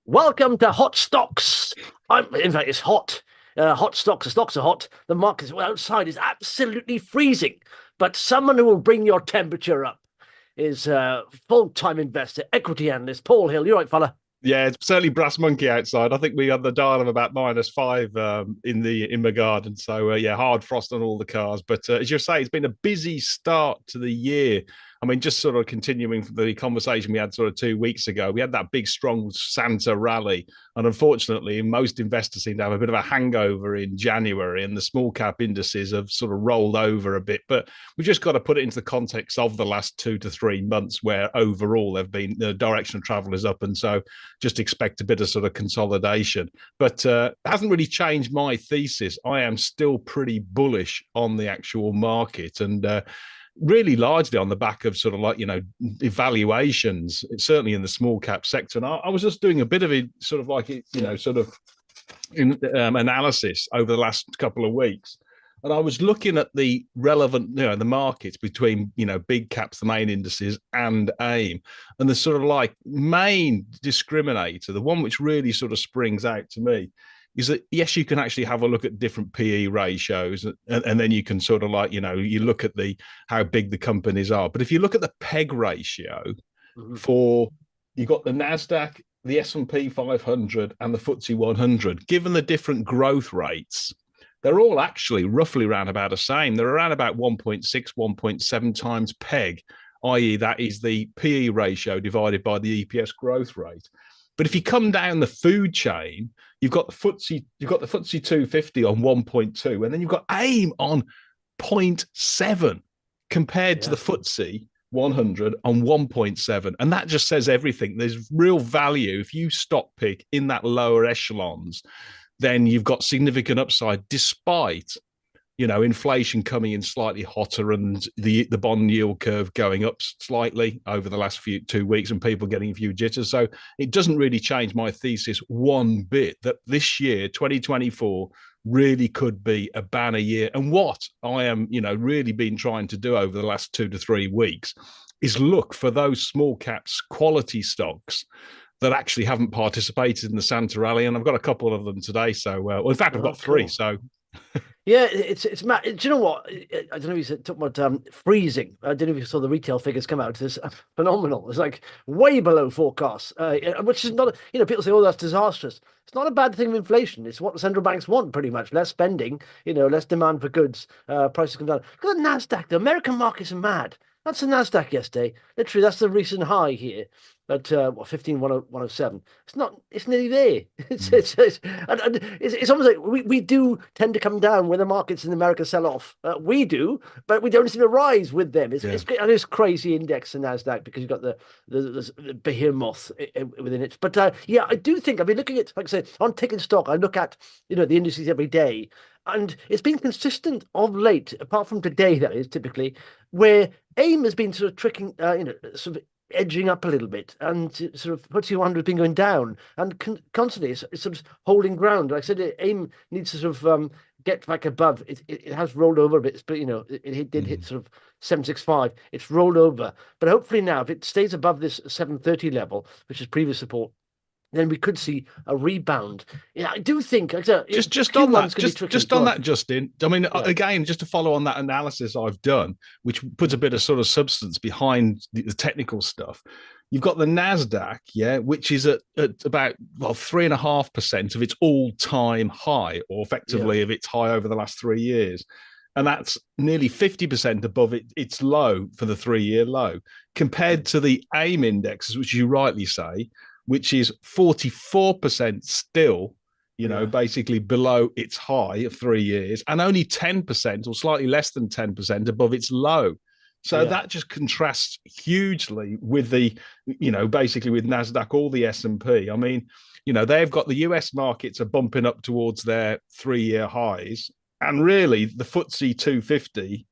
Welcome to Hot Stocks. In fact, it's hot. Hot stocks. The stocks are hot. The market outside is absolutely freezing. But someone who will bring your temperature up is full-time investor, equity analyst, Paul Hill. You're right, fella. Yeah, it's certainly brass monkey outside. I think we had the dial of about -5 in my garden. So yeah, hard frost on all the cars. But as you say, it's been a busy start to the year. I mean, just sort of continuing from the conversation we had sort of 2 weeks ago, we had that big, strong Santa rally. And unfortunately, most investors seem to have a bit of a hangover in January, and the small cap indices have sort of rolled over a bit. But we've just got to put it into the context of the last 2 to 3 months, where overall the direction of travel is up. And so just expect a bit of sort of consolidation. But it hasn't really changed my thesis. I am still pretty bullish on the actual market, and really largely on the back of sort of like, evaluations, certainly in the small cap sector. And I was just doing a bit of a sort of like, analysis over the last couple of weeks. And I was looking at the relevant, the markets between, big caps, the main indices, and AIM. And the sort of like main discriminator, the one which really sort of springs out to me, is that, yes, you can actually have a look at different PE ratios, and then you can sort of like, you look at how big the companies are. But if you look at the PEG ratio for, you've got the NASDAQ, the S&P 500, and the FTSE 100, given the different growth rates, they're all actually roughly around about the same. They're around about 1.6, 1.7 times PEG, i.e. that is the PE ratio divided by the EPS growth rate. But if you come down the food chain, you've got the FTSE 250 on 1.2, and then you've got AIM on 0.7 compared to the FTSE 100 on 1.7. And that just says everything. There's real value. If you stock pick in that lower echelons, then you've got significant upside despite, inflation coming in slightly hotter and the bond yield curve going up slightly over the last 2 weeks and people getting a few jitters. So it doesn't really change my thesis one bit that this year, 2024, really could be a banner year. And what I am, really been trying to do over the last 2 to 3 weeks is look for those small caps, quality stocks that actually haven't participated in the Santa rally. And I've got a couple of them today. So, well, in fact, I've got three. Cool. So yeah, it's Matt. Do you know what? I don't know if you talked about freezing. I don't know if you saw the retail figures come out. It's phenomenal. It's like way below forecasts, which is not. People say, "Oh, that's disastrous." It's not a bad thing of inflation. It's what the central banks want, pretty much. Less spending, less demand for goods. Prices come down. Look at the Nasdaq. The American markets are mad. That's the Nasdaq yesterday. Literally, that's the recent high here at 15,107. It's not. It's nearly there. It's almost like we do tend to come down when the markets in America sell off. We do, but we don't seem to rise with them. It's crazy index in Nasdaq because you've got the behemoth within it. But yeah, I do think I've been looking at, like I say, on Tick and Stock. I look at the indices every day. And it's been consistent of late, apart from today, that is typically, where AIM has been sort of tricking, sort of edging up a little bit, and sort of FTSE 100 has been going down, and constantly it's sort of holding ground. Like I said, AIM needs to sort of get back above. It has rolled over a bit, but it did hit sort of 765. It's rolled over, but hopefully now, if it stays above this 730 level, which is previous support, then we could see a rebound. Yeah, I do think just on that, Justin. I mean, again, just to follow on that analysis I've done, which puts a bit of sort of substance behind the technical stuff. You've got the NASDAQ, which is at about 3.5% of its all-time high, or effectively of its high over the last 3 years. And that's nearly 50% above its low for the 3-year low, compared to the AIM indexes, which you rightly say, which is 44% still, basically below its high of 3 years, and only 10% or slightly less than 10% above its low. So that just contrasts hugely with basically with NASDAQ or the S&P. I mean, they've got the US markets are bumping up towards their 3-year highs, and really the FTSE 250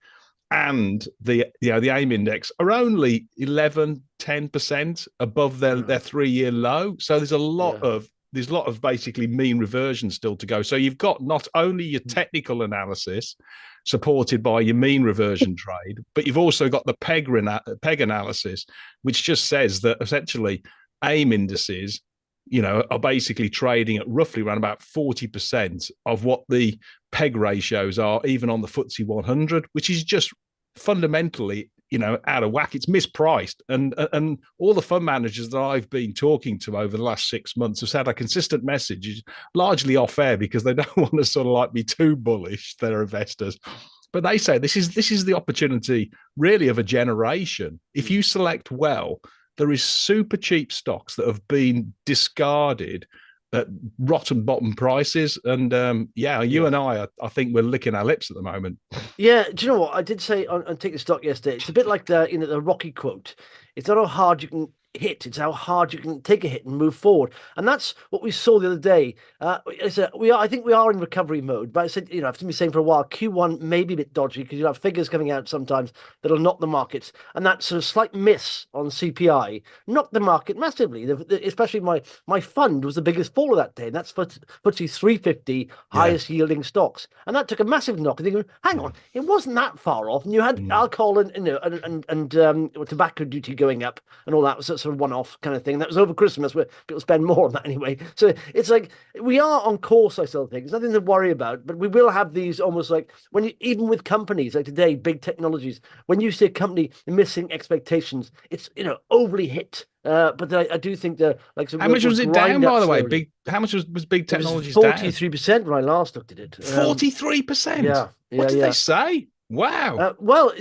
and the AIM index are only 10% above their 3-year low. So there's a lot of basically mean reversion still to go. So you've got not only your technical analysis supported by your mean reversion trade, but you've also got the PEG analysis, which just says that essentially AIM indices are basically trading at roughly around about 40% of what the peg ratios are, even on the FTSE 100, which is just fundamentally, out of whack. It's mispriced. And all the fund managers that I've been talking to over the last 6 months have said a consistent message, is largely off air, because they don't want to sort of like be too bullish, their investors. But they say this is the opportunity really of a generation. If you select well, there is super cheap stocks that have been discarded at rotten bottom prices. And you and I think we're licking our lips at the moment. Yeah, do you know what I did say on Take the Stock yesterday? It's a bit like the Rocky quote. It's not how hard you can hit; it's how hard you can take a hit and move forward. And that's what we saw the other day. I think we are in recovery mode. But I said, I've been saying for a while, Q1 may be a bit dodgy because you have figures coming out sometimes that'll knock the markets, and that sort of slight miss on CPI knocked the market massively. Especially my fund was the biggest fall of that day, and that's for FTSE 350 highest yielding stocks, and that took a massive knock. And thinking, hang on, it wasn't that far off, and you had alcohol and tobacco duty going up and all that was sort of one-off kind of thing. That was over Christmas, where people spend more on that anyway. So it's like we are on course. I still think there's nothing to worry about, but we will have these almost like even with companies like today, big technologies. When you see a company missing expectations, it's overly hit. But I do think that how much was it down, by the way? How much was big technologies down? 43% when I last looked at it. 43%. Yeah. What did they say? Wow. Well,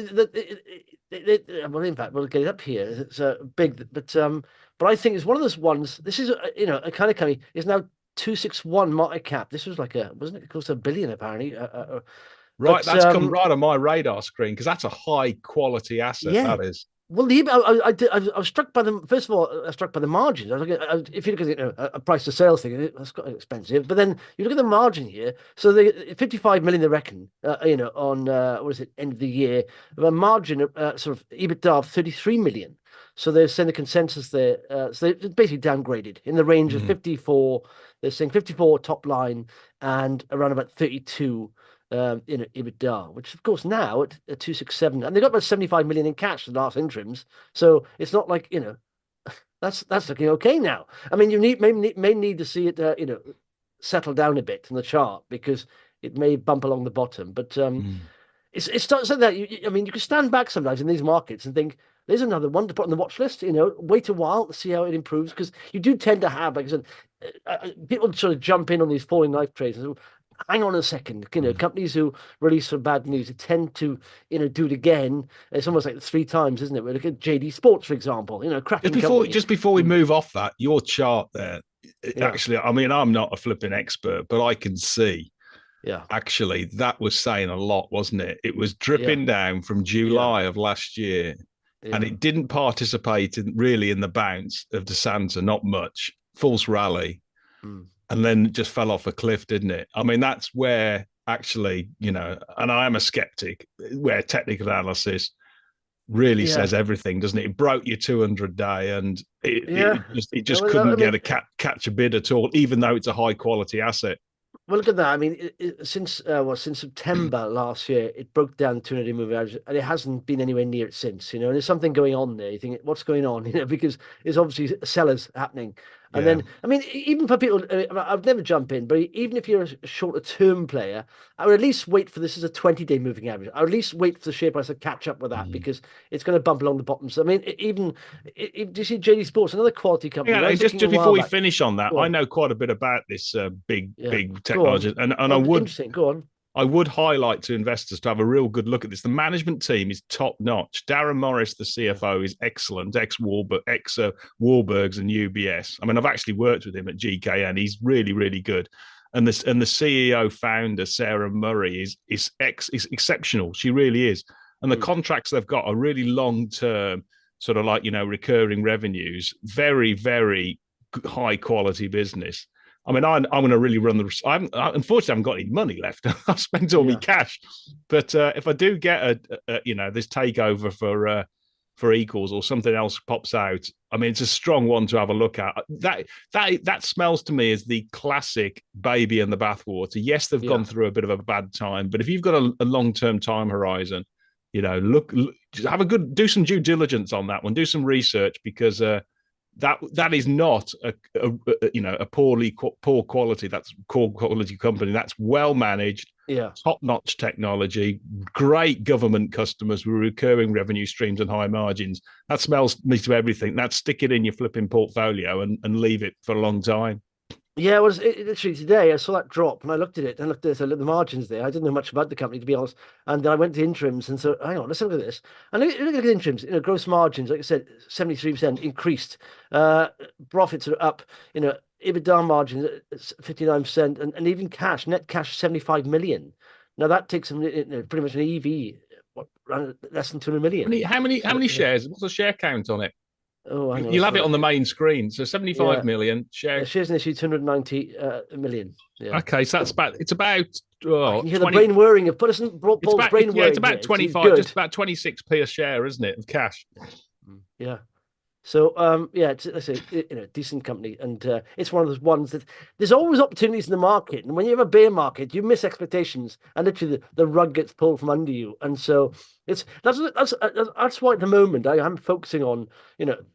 in fact, we'll get it up here. It's big, but I think it's one of those ones. This is a kind of company is now 261 market cap. This was wasn't it close to $1 billion apparently? Right, that's come right on my radar screen because that's a high quality asset. Yeah. That is. Well, I was struck by them. First of all, I was struck by the margins. If you look at a price to sales thing, that's quite expensive. But then you look at the margin here. So the 55 million, they reckon, on what is it, end of the year, a margin sort of EBITDA of 33 million. So they're saying the consensus there. So they're basically downgraded in the range of 54. They're saying 54 top line and around about 32. EBITDA, which of course now at 267, and they got about 75 million in cash the last interims. So it's not like that's looking okay now. I mean, you may need to see it settle down a bit in the chart because it may bump along the bottom. But it's not so that you can stand back sometimes in these markets and think there's another one to put on the watch list. Wait a while to see how it improves, because you do tend to have, like I said, people sort of jump in on these falling knife trades. Hang on a second, companies who release some bad news tend to, do it again. It's almost like 3 times, isn't it? We look at JD Sports, for example, cracking just before we move off that, your chart there, actually, I mean, I'm not a flipping expert, but I can see, actually, that was saying a lot, wasn't it? It was dripping down from July of last year, and it didn't participate really in the bounce of the Santa, not much, false rally. And then it just fell off a cliff, didn't it? I mean, that's where actually, and I am a skeptic, where technical analysis really says everything, doesn't it? It broke your 200-day, and it just couldn't get a catch a bid at all, even though it's a high quality asset. Well, look at that. I mean, since September last year, it broke down 200-day moving average, and it hasn't been anywhere near it since. And there's something going on there. You think, what's going on? Because it's obviously sellers happening. And then, I mean, even for people, I would never jump in, but even if you're a shorter term player, I would at least wait for this as a 20-day moving average. I would at least wait for the share price to catch up with that, because it's going to bump along the bottom. So, I mean, do you see JD Sports, another quality company? Yeah, just before we finish on that, I know quite a bit about this big technology, and I would. Interesting. Go on. I would highlight to investors to have a real good look at this. The management team is top notch. Darren Morris, the CFO, is excellent. Ex-Warburgs and UBS. I mean, I've actually worked with him at GKN. He's really, really good. And the CEO founder, Sarah Murray, is exceptional. She really is. And the contracts they've got are really long-term, sort of like, recurring revenues. Very, very high quality business. I mean, I'm going to really run unfortunately, I haven't got any money left. I've spent all my cash. But if I do get this takeover for Equals or something else pops out, I mean, it's a strong one to have a look at. That smells to me as the classic baby in the bathwater. Yes, they've gone through a bit of a bad time, but if you've got a long-term time horizon, look, do some due diligence on that one, do some research, because that is not a poor quality. That's core quality company. That's well managed, top-notch technology, great government customers with recurring revenue streams and high margins. That smells me to everything. That's stick it in your flipping portfolio and leave it for a long time. Yeah, well, literally today I saw that drop and I looked at it and looked at the margins there. I didn't know much about the company, to be honest. And then I went to interims and so, hang on, let's look at this. And look at the interims, gross margins, like I said, 73% increased. Profits are up, EBITDA margins 59% and even net cash 75 million. Now that takes them pretty much an EV, less than 200 million. How many shares? What's the share count on it? Oh, hang on, you'll have it on the main screen. So 75 million shares. Shares in issue 290 million. Yeah. Okay, so it's about I can hear the brain whirring of Paul's brain whirring. Yeah, it's about 25, just about 26p a share, isn't it, of cash? Yeah. So it's a decent company, and it's one of those ones that there's always opportunities in the market, and when you have a bear market, you miss expectations, and literally the rug gets pulled from under you, and so that's why at the moment I'm focusing on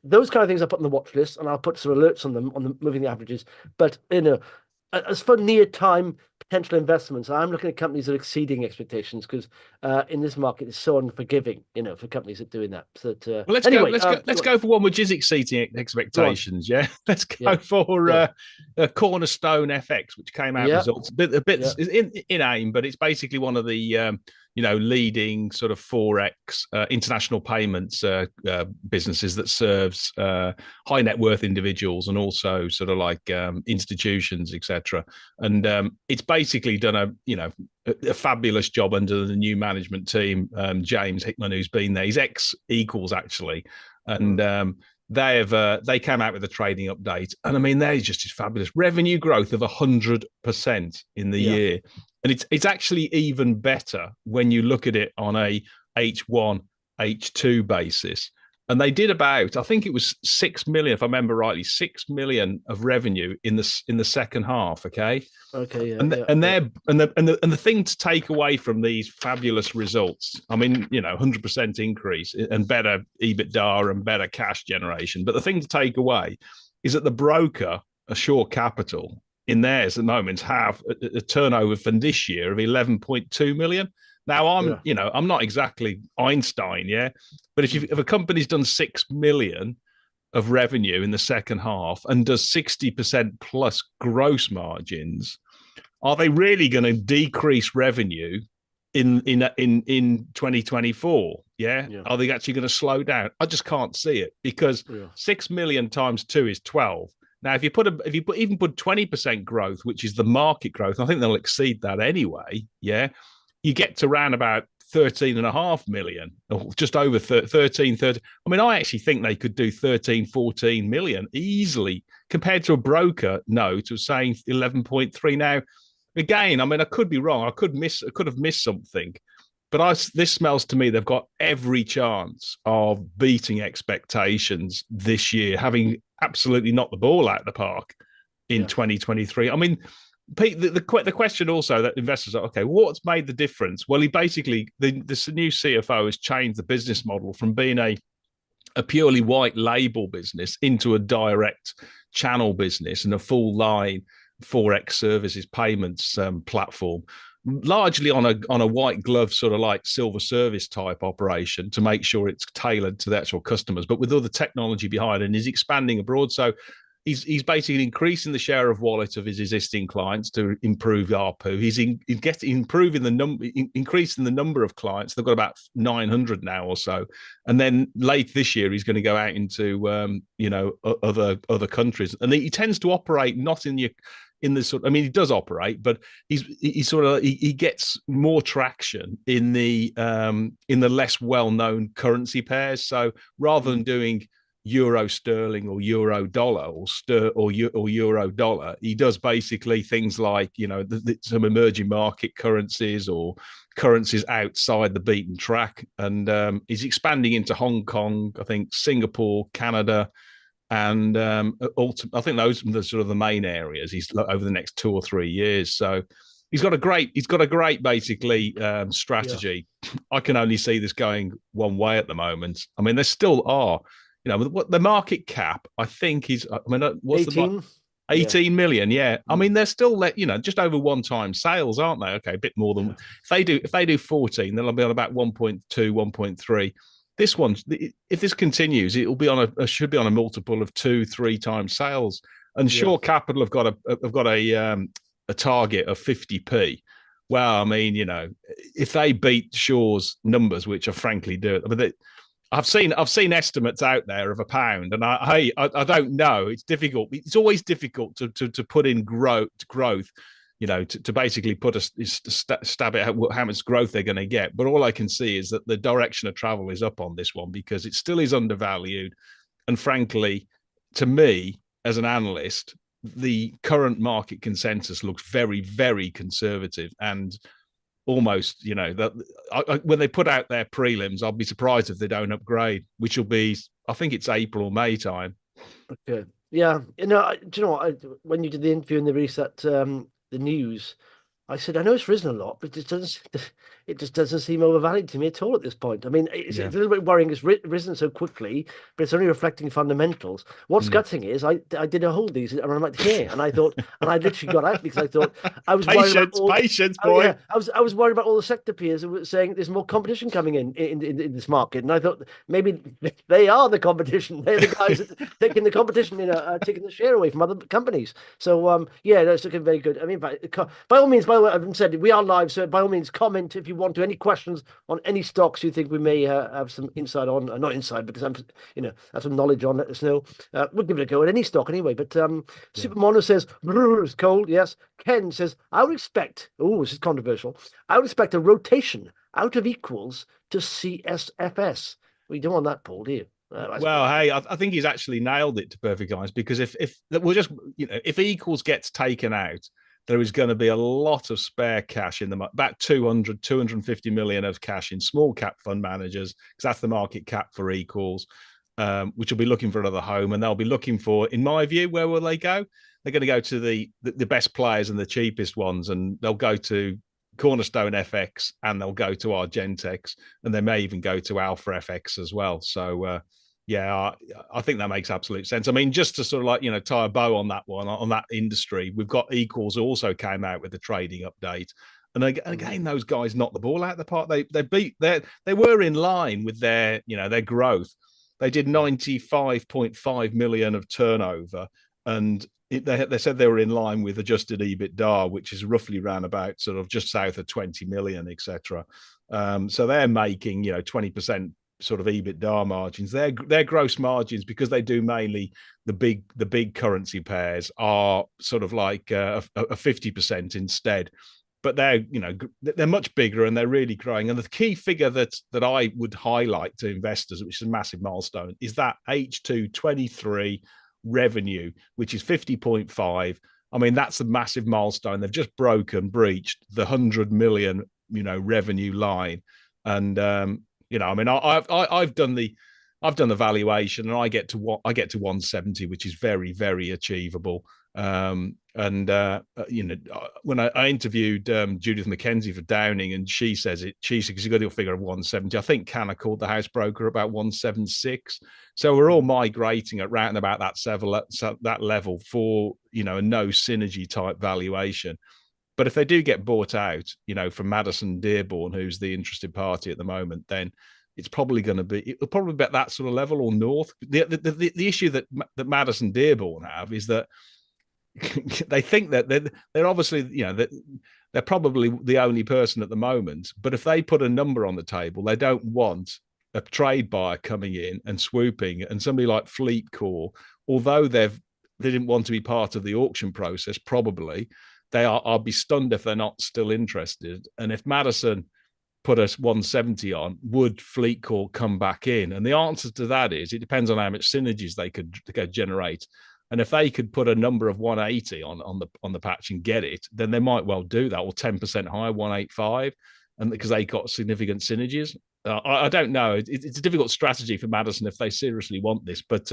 those kind of things I put on the watch list, and I'll put some alerts on them on the moving the averages, but as for near time potential investments, I'm looking at companies that are exceeding expectations because in this market it's so unforgiving, for companies that are doing that. So let's go for one which is exceeding expectations. Yeah, let's go for Cornerstone FX, which came out results a bit in AIM, but it's basically one of the leading sort of Forex international payments businesses that serves high net worth individuals and also sort of like institutions, etc. And it's basically done a fabulous job under the new management team. James Hickman, who's been there, he's ex-Equals actually, and they came out with a trading update, and I mean they're just fabulous revenue growth of 100% in the year. And it's actually even better when you look at it on a H1, H2 basis. And they did about, I think it was 6 million, if I remember rightly, 6 million of revenue in the second half. Okay. Okay. Yeah, and the thing to take away from these fabulous results, I mean, 100% increase and better EBITDA and better cash generation. But the thing to take away is that the broker, Assure Capital, in theirs at the moment have a turnover for this year of 11.2 million. Now I'm not exactly Einstein, but if a company's done 6 million of revenue in the second half and does 60% plus gross margins, are they really going to decrease revenue in 2024? Are they actually going to slow down? I just can't see it because 6 million times 2 is 12. Now, if you put 20% growth, which is the market growth, I think they'll exceed that anyway. Yeah, you get to around about 13.5 million, or just over 13. I mean, I actually think they could do 13, 14 million easily compared to a broker note of saying 11.3. Now, again, I mean, I could be wrong. I could have missed something. But this smells to me they've got every chance of beating expectations this year, having absolutely knocked the ball out of the park in 2023. I mean, Pete, the question also that investors are, okay, what's made the difference? Well, this new CFO has changed the business model from being a purely white label business into a direct channel business and a full line Forex services payments platform, largely on a white glove sort of like silver service type operation to make sure it's tailored to the actual customers, but with all the technology behind it, and he's expanding abroad. So he's basically increasing the share of wallet of his existing clients to improve ARPU. He's increasing the number of clients. They've got about 900 now or so. And then late this year, he's going to go out into other countries. And he tends to operate not in the sort. I mean, he does operate, but he gets more traction in the less well-known currency pairs. So rather than doing euro sterling or euro dollar or euro dollar, he does basically things like some emerging market currencies or currencies outside the beaten track, and he's expanding into Hong Kong, I think Singapore, Canada, and I think those are the sort of the main areas he's over the next 2 or 3 years. So he's got a great basically strategy. I can only see this going one way at the moment. I mean, there still are what the market cap, I think is, I mean, what's 18? 18 million, yeah. I mean, they're still just over 1x sales, aren't they? Okay, a bit more than if they do 14, they'll be on about 1.2, 1.3. This one, if this continues, it will be should be on a multiple of 2-3 times sales. And Shore Capital have got a target of 50p. Well, I mean, if they beat Shore's numbers, which are frankly do, I mean, I've seen estimates out there of £1, and I don't know. It's difficult. It's always difficult to put in growth. To basically put a stab at how much growth they're going to get. But all I can see is that the direction of travel is up on this one because it still is undervalued, and frankly, to me as an analyst, the current market consensus looks very, very conservative and almost, that when they put out their prelims, I'll be surprised if they don't upgrade, which will be, I think it's April or May time. Okay. Yeah. Do you know what? When you did the interview and the reset, the news, I said, I know it's risen a lot, but it just doesn't seem overvalued to me at all at this point. I mean, it's a little bit worrying. It's risen so quickly, but it's only reflecting fundamentals. What's gutting is I did a hold these, and I'm like, yeah, and I thought, and I literally got out because I thought I was worried about patience, boy. Yeah, I was worried about all the sector peers who were saying there's more competition coming in this market, and I thought maybe they are the competition. They're the guys taking the competition, taking the share away from other companies. So it's looking very good. I mean, by all means, by the way, I've said we are live, so by all means, comment if you want to. Any questions on any stocks you think we may have some insight on, not inside, but have some knowledge on. Let us know. We'll give it a go at any stock anyway. But Super Mono says it's cold. Yes. Ken says I would expect. Oh, this is controversial. I would expect a rotation out of equals to CSFS. We don't want that, Paul, do you? Well, hey, I think he's actually nailed it to perfect eyes because if we'll just if equals gets taken out, there is going to be a lot of spare cash in the about 250 million of cash in small cap fund managers, because that's the market cap for equals, which will be looking for another home. And they'll be looking for, in my view, where will they go? They're going to go to the best players and the cheapest ones, and they'll go to Cornerstone FX and they'll go to Argentex, and they may even go to Alpha FX as well. So, I think that makes absolute sense. I mean, just to sort of tie a bow on that one, on that industry, we've got Equals who also came out with the trading update. And again, those guys knocked the ball out of the park. They were in line with their growth. They did 95.5 million of turnover, and they said they were in line with adjusted EBITDA, which is roughly around about sort of just south of 20 million, etc. So they're making 20% sort of EBITDA margins. Their gross margins, because they do mainly the big currency pairs, are sort of like a 50% instead. But they're much bigger and they're really growing. And the key figure that I would highlight to investors, which is a massive milestone, is that H2 23 revenue, which is 50.5. I mean, that's a massive milestone. They've just breached the 100 million revenue line. And I mean, I've done the valuation, and I get to 170, which is very, very achievable. When I interviewed Judith McKenzie for Downing, and she said because you got your figure of 170. I think Canna called the house broker about 176. So we're all migrating at round about that level for a no synergy type valuation. But if they do get bought out, from Madison Dearborn, who's the interested party at the moment, then it'll probably be at that sort of level or north. The issue that Madison Dearborn have is that they think that they're obviously, that they're probably the only person at the moment. But if they put a number on the table, they don't want a trade buyer coming in and swooping, and somebody like FleetCor, although they didn't want to be part of the auction process, probably. I'll be stunned if they're not still interested. And if Madison put us 170 on, would FleetCor come back in? And the answer to that is it depends on how much synergies they could generate. And if they could put a number of 180 on the patch and get it, then they might well do that, or 10% higher, 185, and because they got significant synergies. I don't know. It's a difficult strategy for Madison if they seriously want this. But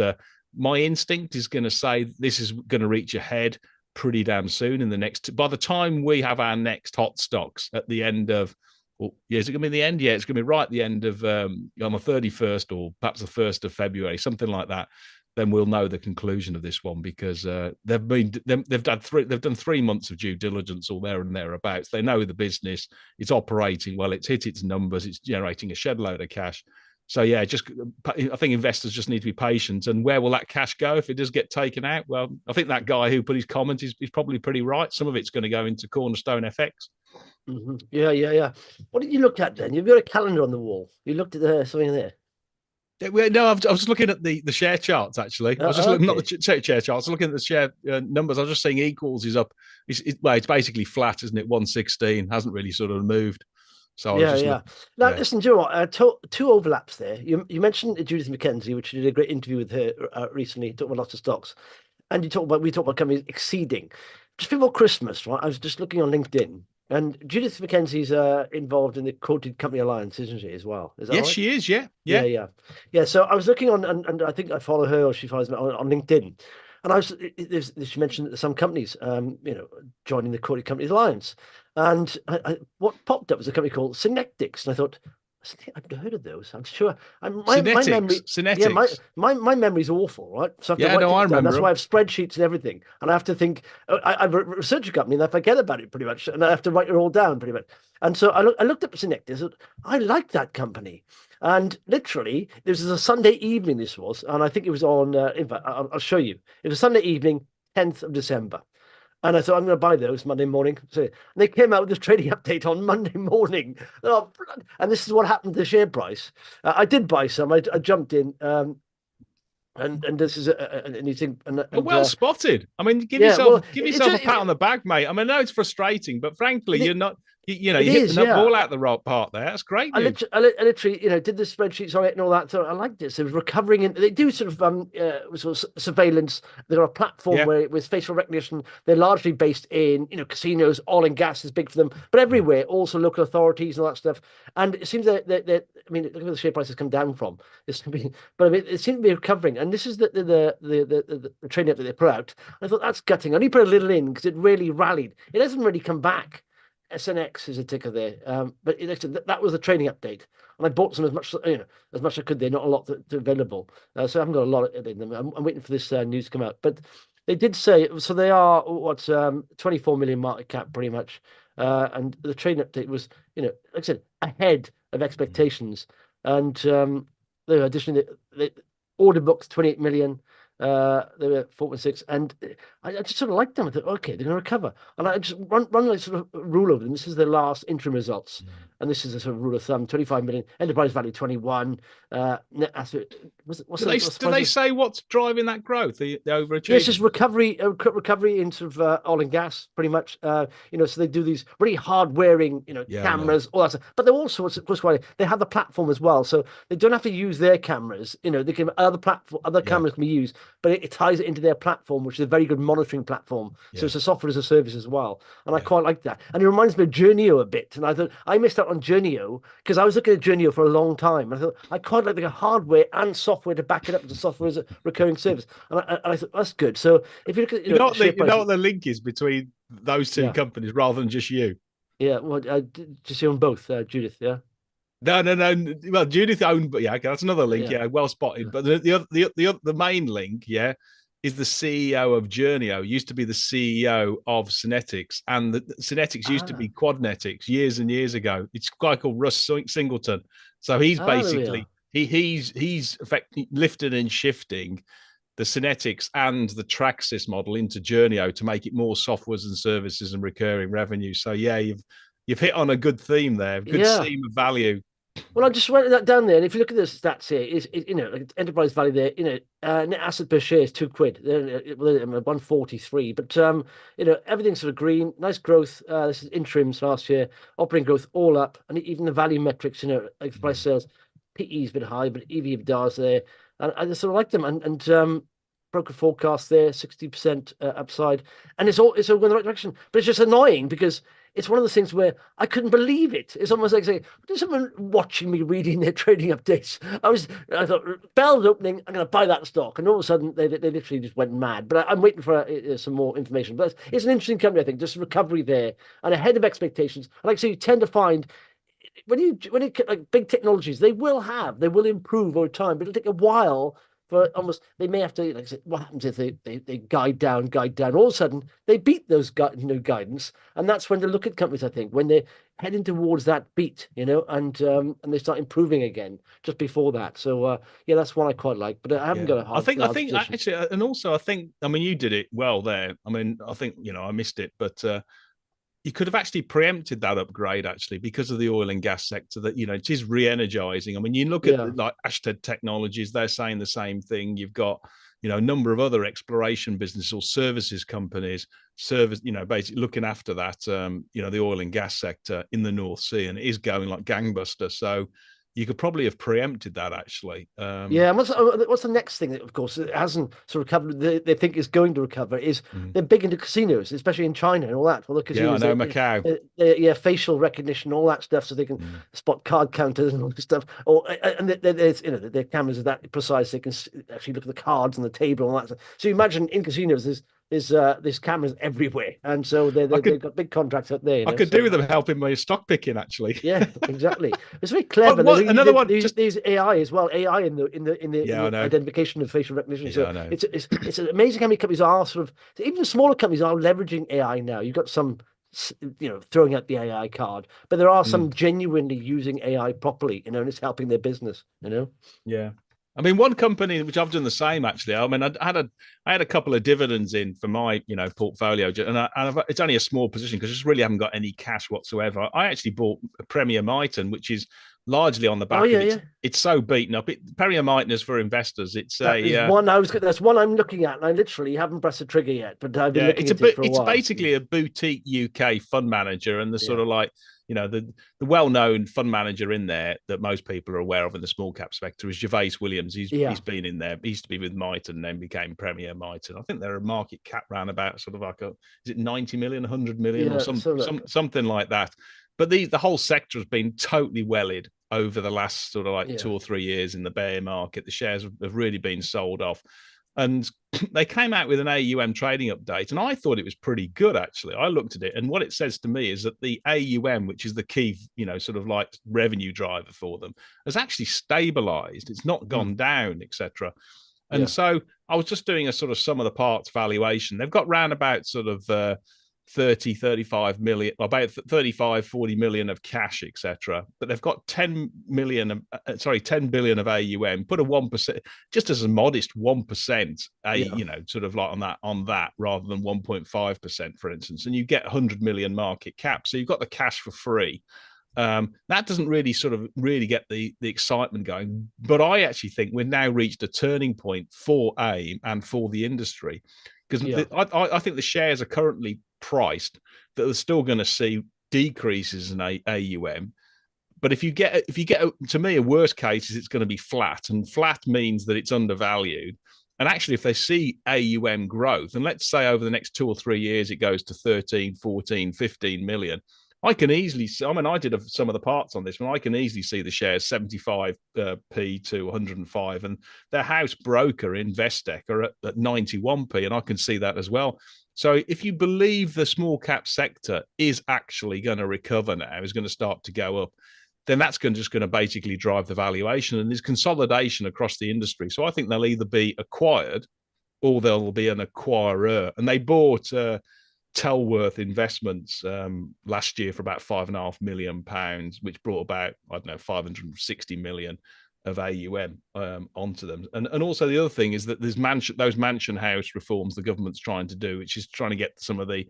my instinct is going to say this is going to reach a head pretty damn soon by the time we have our next hot stocks at the end of Well, yeah, is it going to be the end? Yeah, it's going to be right at the end of on the 31st or perhaps the 1st of February, something like that. Then we'll know the conclusion of this one, because they've done 3 months of due diligence or there and thereabouts. They know the business, it's operating well, it's hit its numbers, it's generating a shed load of cash. So yeah, I think investors just need to be patient. And where will that cash go if it does get taken out? Well, I think that guy who put his comment is probably pretty right. Some of it's going to go into Cornerstone FX. Mm-hmm. Yeah. What did you look at then? You've got a calendar on the wall. You looked at something there. No, I was just looking at the share charts, actually. I was just looking, not the share charts, I was looking at the share numbers. I was just saying equals is up. It's basically flat, isn't it? 116, hasn't really sort of moved. So Now, listen, do you know what? Two overlaps there. You mentioned Judith McKenzie, which you did a great interview with her recently, talking about lots of stocks. And we talked about companies exceeding. Just before Christmas, right? I was just looking on LinkedIn. And Judith McKenzie's involved in the Quoted Company Alliance, isn't she, as well? Is that yes, right? she is. Yeah. So I was looking on, and I think I follow her, or she follows me on LinkedIn. And she mentioned that some companies, joining the Quoted Company Alliance. And what popped up was a company called Synectics. And I thought, I've never heard of those. I'm sure. My memory, Synectics. My memory's awful, right? So I remember. That's why I have spreadsheets and everything, and I have to think. I research a company, and I forget about it pretty much, and I have to write it all down pretty much. And so I looked up Synectics. I like that company, and literally, this was a Sunday evening. This was, and I think it was on. In fact, I'll show you. It was a Sunday evening, 10th of December. And I thought, I'm going to buy those Monday morning. So they came out with this trading update on Monday morning. And this is what happened to the share price. I did buy some. I jumped in. And this is anything. Well spotted. I mean, give yourself a pat on the back, mate. I mean, I know it's frustrating, but frankly, you're not. You hit the ball out the right part there. That's great news. I literally, did the spreadsheets on it and all that. So I like this. It was recovering, and they do sort of surveillance. They've got a platform where with facial recognition, they're largely based in casinos. Oil and gas is big for them, but everywhere, also local authorities and all that stuff. And it seems that I mean, look at where the share price has come down from. But I mean, it seems to be recovering. And this is the trading up that they put out. I thought that's gutting. I only put a little in because it really rallied. It hasn't really come back. SNX is a ticker there, but that was the trading update, and I bought some as much as I could. They're not a lot available, so I haven't got a lot in them. I'm waiting for this news to come out, but they did say so. They are 24 million market cap, pretty much, and the trading update was like I said, ahead of expectations, and additionally the order books 28 million. They were 4.6, and I just sort of liked them. I thought, okay, they're going to recover, and I just run a sort of rule over them. This is their last interim results, and this is a sort of rule of thumb: 25 million, enterprise value 21. Net asset. Do they say what's driving that growth? The overachievement. Yes, just recovery in sort of oil and gas, pretty much. So they do these really hard wearing, cameras, all that stuff. But they're also, of course, they have the platform as well, so they don't have to use their cameras. They can other cameras can be used. But it ties it into their platform, which is a very good monitoring platform. So it's a software as a service as well. And I quite like that. And it reminds me of Journeo a bit. And I thought I missed out on Journeo because I was looking at Journeo for a long time. And I thought I quite like the hardware and software to back it up as a software as a recurring service. And I thought that's good. So if you look at what the link is between those two companies rather than just you. Yeah, well, just you on both, Judith. Yeah. No. Well, Judith owned, but that's another link. Yeah, well spotted. But the main link, is the CEO of Journeo. Used to be the CEO of Synectics, and the Synectics used to be Quadnetics years and years ago. It's a guy called Russ Singleton. So he's basically he's effectively lifted and shifting the Synectics and the Traxis model into Journeo to make it more softwares and services and recurring revenue. So you've hit on a good theme there, good theme of value. Well, I just went that down there, and if you look at the stats here, is like enterprise value there, net asset per share is £2. They're 143, but everything's sort of green, nice growth. This is interims last year, operating growth all up, and even the value metrics, like price sales, PE's been high, but EV/EBITDA's there, and I just sort of like them, and broker forecast there, 60% upside, and it's all going in the right direction. But it's just annoying because it's one of those things where I couldn't believe it. It's almost like saying, "There's someone watching me reading their trading updates." I thought, bell's opening, I'm going to buy that stock, and all of a sudden they literally just went mad. But I'm waiting for some more information. But it's an interesting company, I think. Just recovery there and ahead of expectations. And like I say, you tend to find when you like big technologies, they will improve over time, but it'll take a while for almost. They may have to, like I said, what happens if they guide down, all of a sudden they beat those guidance, and that's when they look at companies, I think, when they're heading towards that beat, and they start improving again just before that. So yeah, that's one I quite like, but I haven't got a hard. I think actually, and also I think, I mean, you did it well there. I mean, I think I missed it, but you could have actually preempted that upgrade actually because of the oil and gas sector that, it is re-energizing. I mean, you look at like Ashtead Technologies, they're saying the same thing. You've got, a number of other exploration businesses or services companies, basically looking after that, the oil and gas sector in the North Sea, and it is going like gangbuster. So you could probably have preempted that actually. Yeah, and what's the next thing that, of course, it hasn't sort of recovered, they think is going to recover, is they're big into casinos, especially in China and all that. Well, the casinos, I know, Macau. Facial recognition, all that stuff, so they can spot card counters and all this stuff. And there's, their cameras are that precise, they can actually look at the cards on the table and all that stuff. So you imagine in casinos, there's cameras everywhere, and so they've got big contracts up there. I could do with them helping me stock picking actually. Yeah, exactly. It's very clever. These AI as well. AI in the identification of facial recognition. So it's amazing how many companies are sort of, even the smaller companies are leveraging AI now. You've got some, throwing out the AI card, but there are some genuinely using AI properly, and it's helping their business. Yeah. I mean, one company which I've done the same actually. I mean, I had a couple of dividends in for my portfolio, and it's only a small position because I just really haven't got any cash whatsoever. I actually bought Premier Miton, which is largely on the back of it's so beaten up. Premier Miton is for investors. It's that's one I'm looking at, and I literally haven't pressed the trigger yet, but I've been looking at it for a while. It's basically a boutique UK fund manager, and the sort of like, the well-known fund manager in there that most people are aware of in the small cap sector is Gervais Williams. He's been in there. He used to be with Miton and then became Premier Miton. I think they're a market cap round about sort of like is it 90 million, 100 million or something like that. But the whole sector has been totally welled over the last sort of like 2 or 3 years in the bear market. The shares have really been sold off. And they came out with an AUM trading update, and I thought it was pretty good, actually. I looked at it, and what it says to me is that the AUM, which is the key, sort of like revenue driver for them, has actually stabilized. It's not gone down, etc. And so I was just doing a sort of sum of the parts valuation. They've got round about sort of 35 million, about 35, 40 million of cash, etc. But they've got 10 billion of AUM. Put a 1%, just as a modest 1%, sort of like on that rather than 1.5%, for instance, and you get 100 million market cap. So you've got the cash for free. That doesn't really get the excitement going. But I actually think we've now reached a turning point for AIM and for the industry, because I think the shares are currently priced that they're still going to see decreases in AUM. But if you get to me, a worst case is it's going to be flat, and flat means that it's undervalued. And actually, if they see AUM growth, and let's say over the next 2 or 3 years it goes to 13, 14, 15 million, I can easily see, I mean, I did some of the parts on this one. I can easily see the shares 75p to 105, and their house broker Investec are at 91p, and I can see that as well. So if you believe the small cap sector is actually going to recover now, is going to start to go up, then that's just going to basically drive the valuation, and there's consolidation across the industry. So I think they'll either be acquired or they'll be an acquirer. And they bought Tellworth Investments last year for about £5.5 million, which brought about, I don't know, 560 million of AUM onto them. And also the other thing is that there's those mansion house reforms the government's trying to do, which is trying to get some of the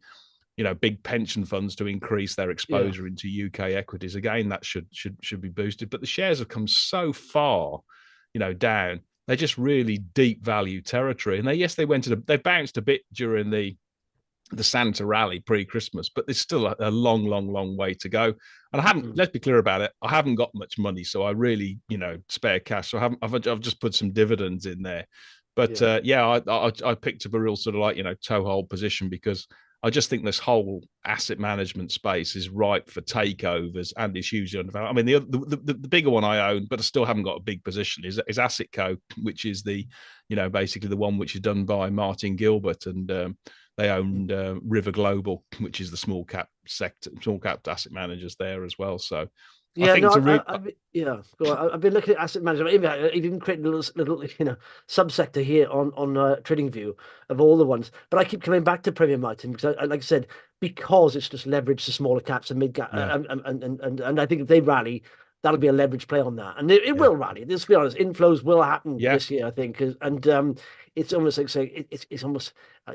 big pension funds to increase their exposure into UK equities. Again, that should be boosted. But the shares have come so far, down. They're just really deep value territory. And they bounced a bit during the Santa rally pre-Christmas, but there's still a long way to go. And let's be clear about it, I haven't got much money, so I really, spare cash. So I've just put some dividends in there. But I picked up a real sort of like, toehold position, because I just think this whole asset management space is ripe for takeovers and is hugely undervalued. I mean, the bigger one I own, but I still haven't got a big position, is AssetCo, which is the, basically the one which is done by Martin Gilbert, and they owned River Global, which is the small cap asset managers there as well. So I Yeah, think no, it's a real. yeah. Go on. I've been looking at asset management. I even created a little, subsector here on TradingView of all the ones. But I keep coming back to Premier Miton because, like I said, because it's just leverage to smaller caps and mid cap, Yeah, and I think if they rally, that'll be a leverage play on that, and it yeah, will rally. Let's be honest, inflows will happen yeah. this year, I think, and it's almost like saying it's almost.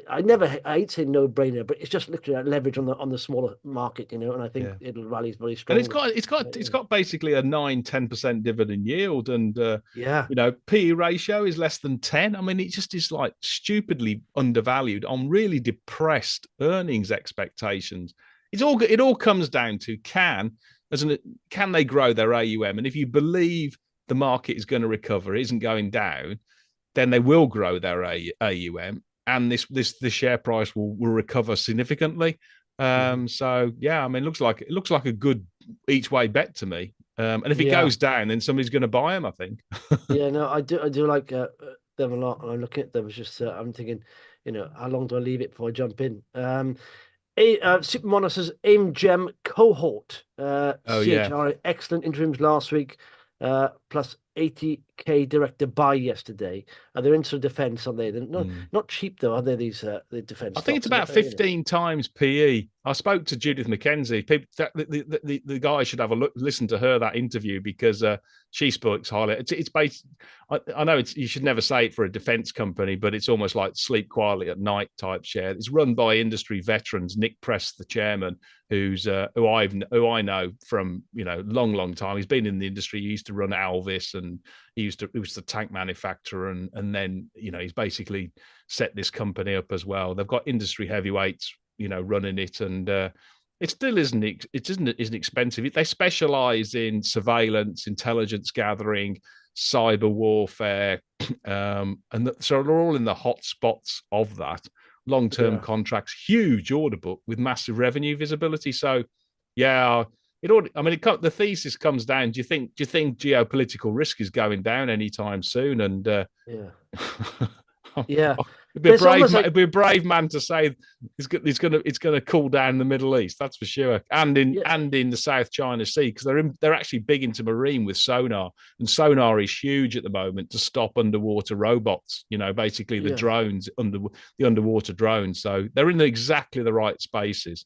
I hate saying no brainer, but it's just literally leverage on the smaller market, and I think Yeah. it'll rally very And it's strongly. got it's got it's got basically a 9-10% dividend yield, and Yeah. PE ratio is less than 10. I mean, it just is like stupidly undervalued on really depressed earnings expectations. It all comes down to can they grow their AUM, and if you believe the market is going to recover, it isn't going down, then they will grow their AUM, and the share price will recover significantly. So yeah, I mean, it looks like a good each way bet to me. And if it Yeah. goes down, then somebody's going to buy them, I think. Yeah, no, I do like them a lot, and I look at them. It's just I'm thinking, how long do I leave it before I jump in? Super Monitors AIM Gem Cohort, Oh yeah. CHR, excellent interims last week, plus 80K director buy yesterday. They're into defense, aren't they? They're not cheap though, are they? These the defense I think it's stocks, about 15 times PE. I spoke to Judith McKenzie. The guy should have a listen to her, that interview, because she speaks highly. It's based. I know you should never say it for a defense company, but it's almost like sleep quietly at night type share. It's run by industry veterans. Nick Press, the chairman, who I know from long time. He's been in the industry. He used to run Alvis, and he was the tank manufacturer, and then he's basically set this company up as well. They've got industry heavyweights, running it, and it still isn't expensive. They specialize in surveillance, intelligence gathering, cyber warfare, so they're all in the hot spots of that. Long-term contracts, huge order book with massive revenue visibility. So, yeah, the thesis comes down. Do you think geopolitical risk is going down anytime soon? And yeah, yeah. it'd be But it's almost like it'd be a brave man to say it's going to cool down in the Middle East. That's for sure, and in the South China Sea, because they're actually big into marine with sonar, and sonar is huge at the moment to stop underwater robots. Basically the drones the underwater drones. So they're in exactly the right spaces.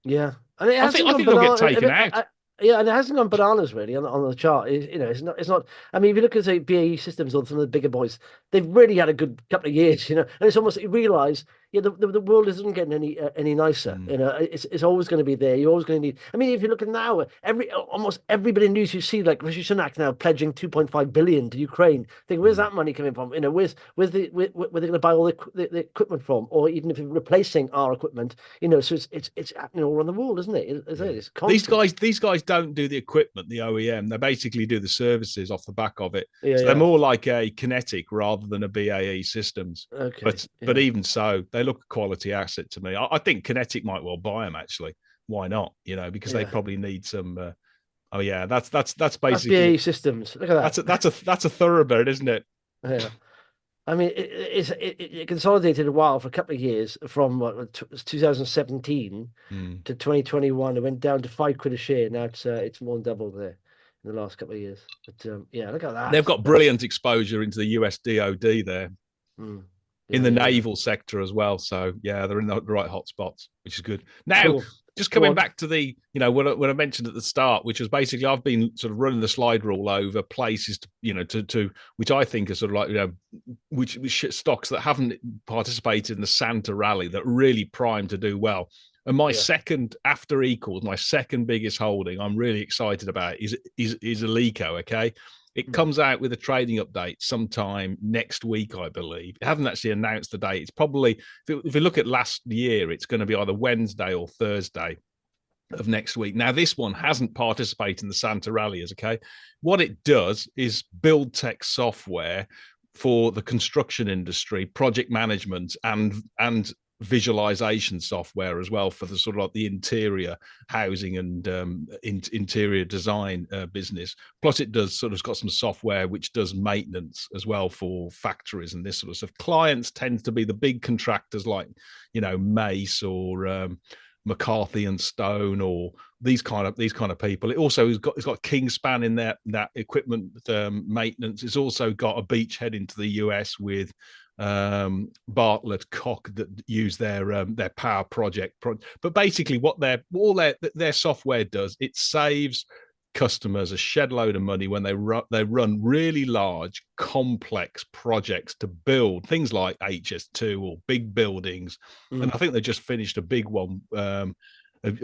Yeah, and it I hasn't think gone they'll get banana. taken out. Yeah, and it hasn't gone bananas really on the chart. It's not. It's not. I mean, if you look at say BAE Systems or some of the bigger boys, they've really had a good couple of years. And it's almost you realise, the world isn't getting any nicer. It's always going to be there. You're always going to need. I mean, if you look at now, almost every bit of news you see, like Rishi Sunak now pledging 2.5 billion to Ukraine. Think, where's that money coming from? Where they going to buy all the equipment from, or even if you're replacing our equipment, so it's happening all around the world, isn't it? It's constant. These guys don't do the equipment, the OEM. They basically do the services off the back of it. Yeah, so they're yeah. more like a Kinetic rather than a BAE Systems. Okay. But even so, they look a quality asset to me. I think Kinetic might well buy them actually. Why not? Because they probably need some. That's basically BAE Systems. Look at that. That's a thoroughbred, isn't it? Yeah. I mean, it consolidated a while for a couple of years from 2017 to 2021. It went down to £5 a share. Now it's more than double there in the last couple of years. But look at that. They've got brilliant exposure into the US DoD there. In the naval sector as well. So yeah, they're in the right hotspots, which is good. Now, cool. Just coming back to the, what I mentioned at the start, which was basically I've been sort of running the slide rule over places, to which I think are sort of like, which stocks that haven't participated in the Santa rally that are really primed to do well. And my second, after Equals, my second biggest holding, I'm really excited about is Eleco. Okay. It comes out with a trading update sometime next week, I believe. It haven't actually announced the date. It's probably, if you look at last year, it's going to be either Wednesday or Thursday of next week. Now, this one hasn't participated in the Santa rallies, okay? What it does is build tech software for the construction industry, project management, and visualization software as well for the sort of like the interior housing and interior design business. Plus it does sort of got some software which does maintenance as well for factories and this sort of stuff. Clients tend to be the big contractors like, Mace or McCarthy and Stone or these kind of people. It's got Kingspan in that equipment maintenance. It's also got a beachhead into the US with Bartlett Cock that use their power project. But basically, what their software does, it saves customers a shed load of money when they run really large, complex projects to build things like HS2 or big buildings. And I think they just finished a big one, a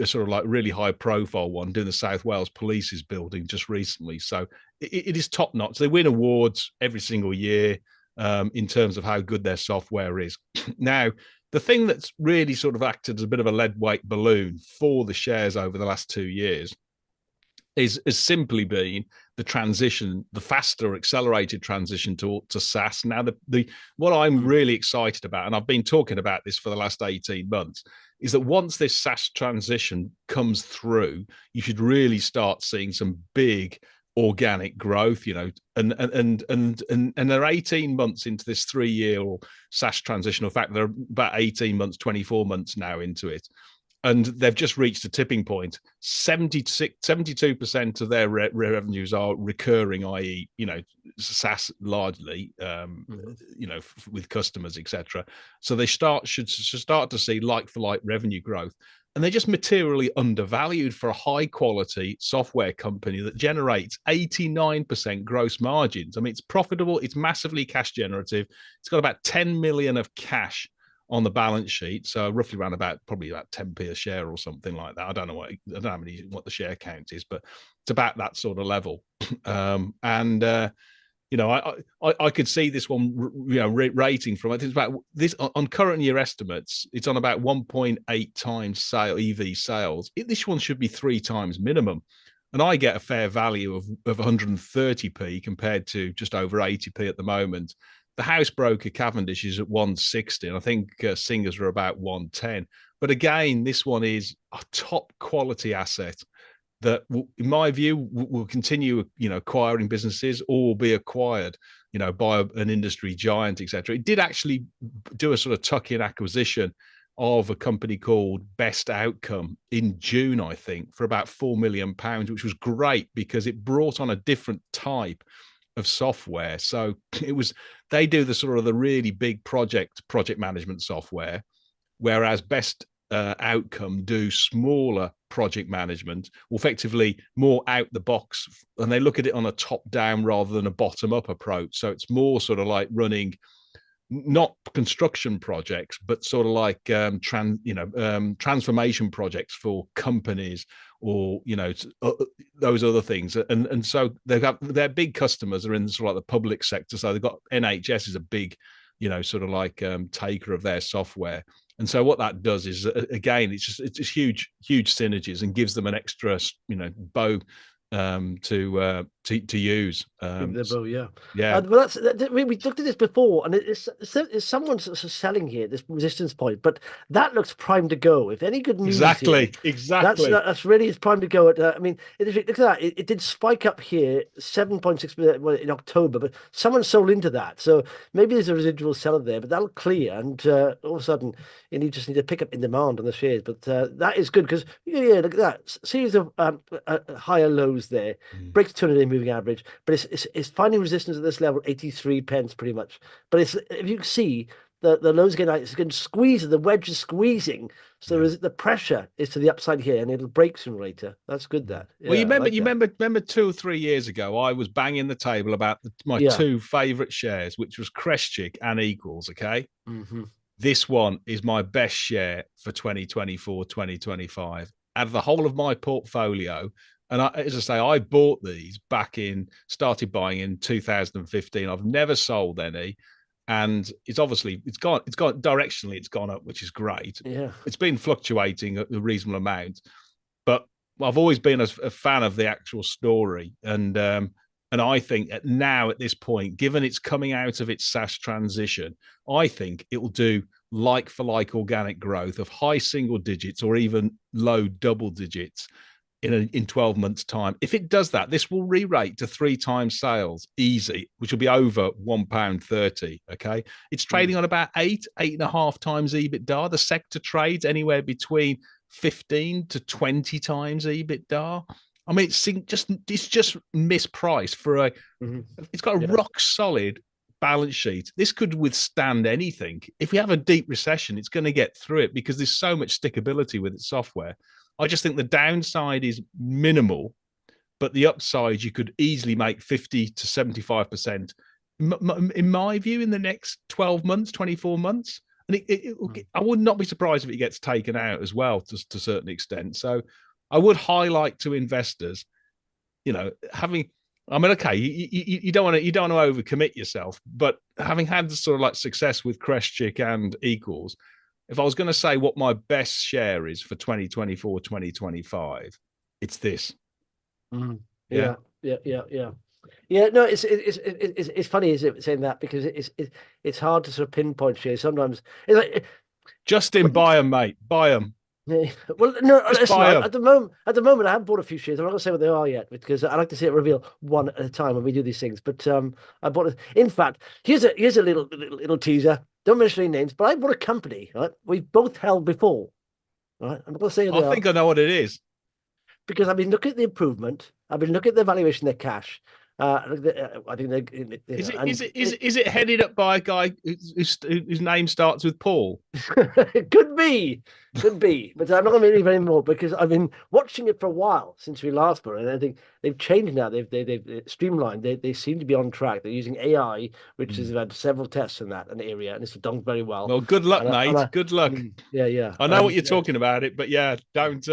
sort of like really high profile one, doing the South Wales Police's building just recently. So it is top notch. They win awards every single year in terms of how good their software is. Now, the thing that's really sort of acted as a bit of a lead weight balloon for the shares over the last 2 years has simply been the faster accelerated transition to SaaS. Now, what I'm really excited about, and I've been talking about this for the last 18 months, is that once this SaaS transition comes through, you should really start seeing some big organic growth, and they're 18 months into this 3-year SaaS transition. In fact, they're about 18 months, 24 months now into it. And they've just reached a tipping point. 72% of their revenues are recurring, i.e., SaaS largely, with customers, etc. So they should start to see like-for-like revenue growth. And they're just materially undervalued for a high-quality software company that generates 89% gross margins. I mean, it's profitable. It's massively cash generative. It's got about 10 million of cash on the balance sheet, so roughly around probably about 10p a share or something like that. I don't know what the share count is, but it's about that sort of level. I could see this one, rating from, I think it's about this on current year estimates. It's on about 1.8 times EV sales. This one should be 3 times minimum, and I get a fair value of 130p compared to just over 80p at the moment. The house broker Cavendish is at 160, and I think Singers are about 110. But again, this one is a top quality asset that, in my view, will continue, acquiring businesses or be acquired, by an industry giant, etc. It did actually do a sort of tuck-in acquisition of a company called Best Outcome in June, I think, for about £4 million, which was great because it brought on a different type of software. So they do the sort of the really big project management software, whereas Best Outcome do smaller project management, or effectively more out the box, and they look at it on a top down rather than a bottom up approach. So it's more sort of like running not construction projects, but sort of like transformation projects for companies, or those other things. And so they've got their big customers are in sort of like the public sector. So they've got NHS is a big, sort of like taker of their software. And so what that does is, again, it's just huge synergies and gives them an extra, bow to use. Yeah. Well, we looked at this before, and it's someone's selling here this resistance point, but that looks primed to go. If any good news, exactly. That's really it's primed to go. Look at that. It did spike up here 7.6% in October, but someone sold into that, so maybe there's a residual seller there, but that'll clear, and all of a sudden you just need to pick up in demand on the shares. But that is good because look at that series of higher lows there, breaks 200-day moving average, but it's finding resistance at this level, 83 pence pretty much. But if you can see the lows again, it's going to squeeze, the wedge is squeezing, so the pressure is to the upside here, and it'll break sooner or later. That's good. Well, you remember 2 or 3 years ago, I was banging the table about my 2 favorite shares, which was Crestchick and Equals. Okay. This one is my best share for 2024, 2025 out of the whole of my portfolio. And as I say, I bought these started buying in 2015. I've never sold any. And it's gone directionally, it's gone up, which is great. Yeah. It's been fluctuating a reasonable amount, but I've always been a fan of the actual story. And I think now at this point, given it's coming out of its SaaS transition, I think it will do like for like organic growth of high single digits or even low double digits in 12 months' time. If it does that, this will re-rate to 3 times sales, easy, which will be over £1.30. Okay, it's trading on about 8.5 times EBITDA. The sector trades anywhere between 15 to 20 times EBITDA. I mean, it's just mispriced for a. It's got a rock solid balance sheet. This could withstand anything. If we have a deep recession, it's going to get through it because there's so much stickability with its software. I just think the downside is minimal, but the upside you could easily make 50 to 75%. In my view, in the next 12 months, 24 months. And I would not be surprised if it gets taken out as well to a certain extent. So I would highlight to investors, having, I mean, okay, you don't want to overcommit yourself, but having had the sort of like success with Crestchick and Equals, if I was going to say what my best share is for 2024, 2025, it's this. Yeah. Yeah, no, it's funny, is it, saying that, because it's hard to sort of pinpoint shares. Sometimes it's like, Justin, buy them, mate. Buy them. Yeah. Well, no, listen, at the moment, I haven't bought a few shares. I'm not going to say what they are yet because I like to see it reveal one at a time when we do these things. But I bought it. In fact, here's a little teaser. Don't mention any names, but I bought a company. Right, we've both held before. Right, I'm not going to say. I think I know what it is because I've been looking at the improvement. I've been looking at the valuation of their cash. I think is it headed up by a guy whose name starts with Paul? Could be, but I'm not going to leave anymore because I've been watching it for a while since we last spoke, and I think they've changed now. They've streamlined. They seem to be on track. They're using AI, which has had several tests in that area, and it's done very well. Well, good luck, mate. Good luck. Yeah. I know what you're talking about it, but yeah, don't.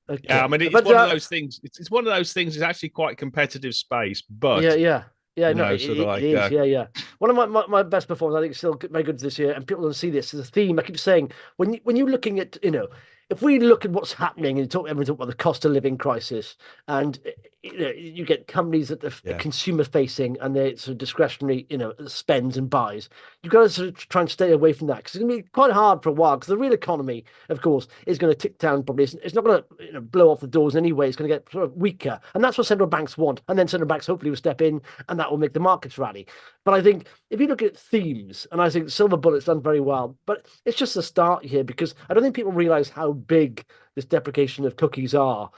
Okay. Yeah, I mean, it's one of those things. It's one of those things. It's actually quite a competitive space, but yeah. No, it is. Yeah. One of my best performers, I think, is still very good this year, and people don't see this as a theme. I keep saying when you're looking at, if we look at what's happening and everyone talk about the cost of living crisis, and you get companies that are consumer facing and they're sort of discretionary, spends and buys. You've got to sort of try and stay away from that because it's going to be quite hard for a while. Because the real economy, of course, is going to tick down. Probably it's not going to blow off the doors in any way. It's going to get sort of weaker, and that's what central banks want. And then central banks hopefully will step in, and that will make the markets rally. But I think if you look at themes, and I think silver bullet's done very well, but it's just a start here because I don't think people realize how big this deprecation of cookies are.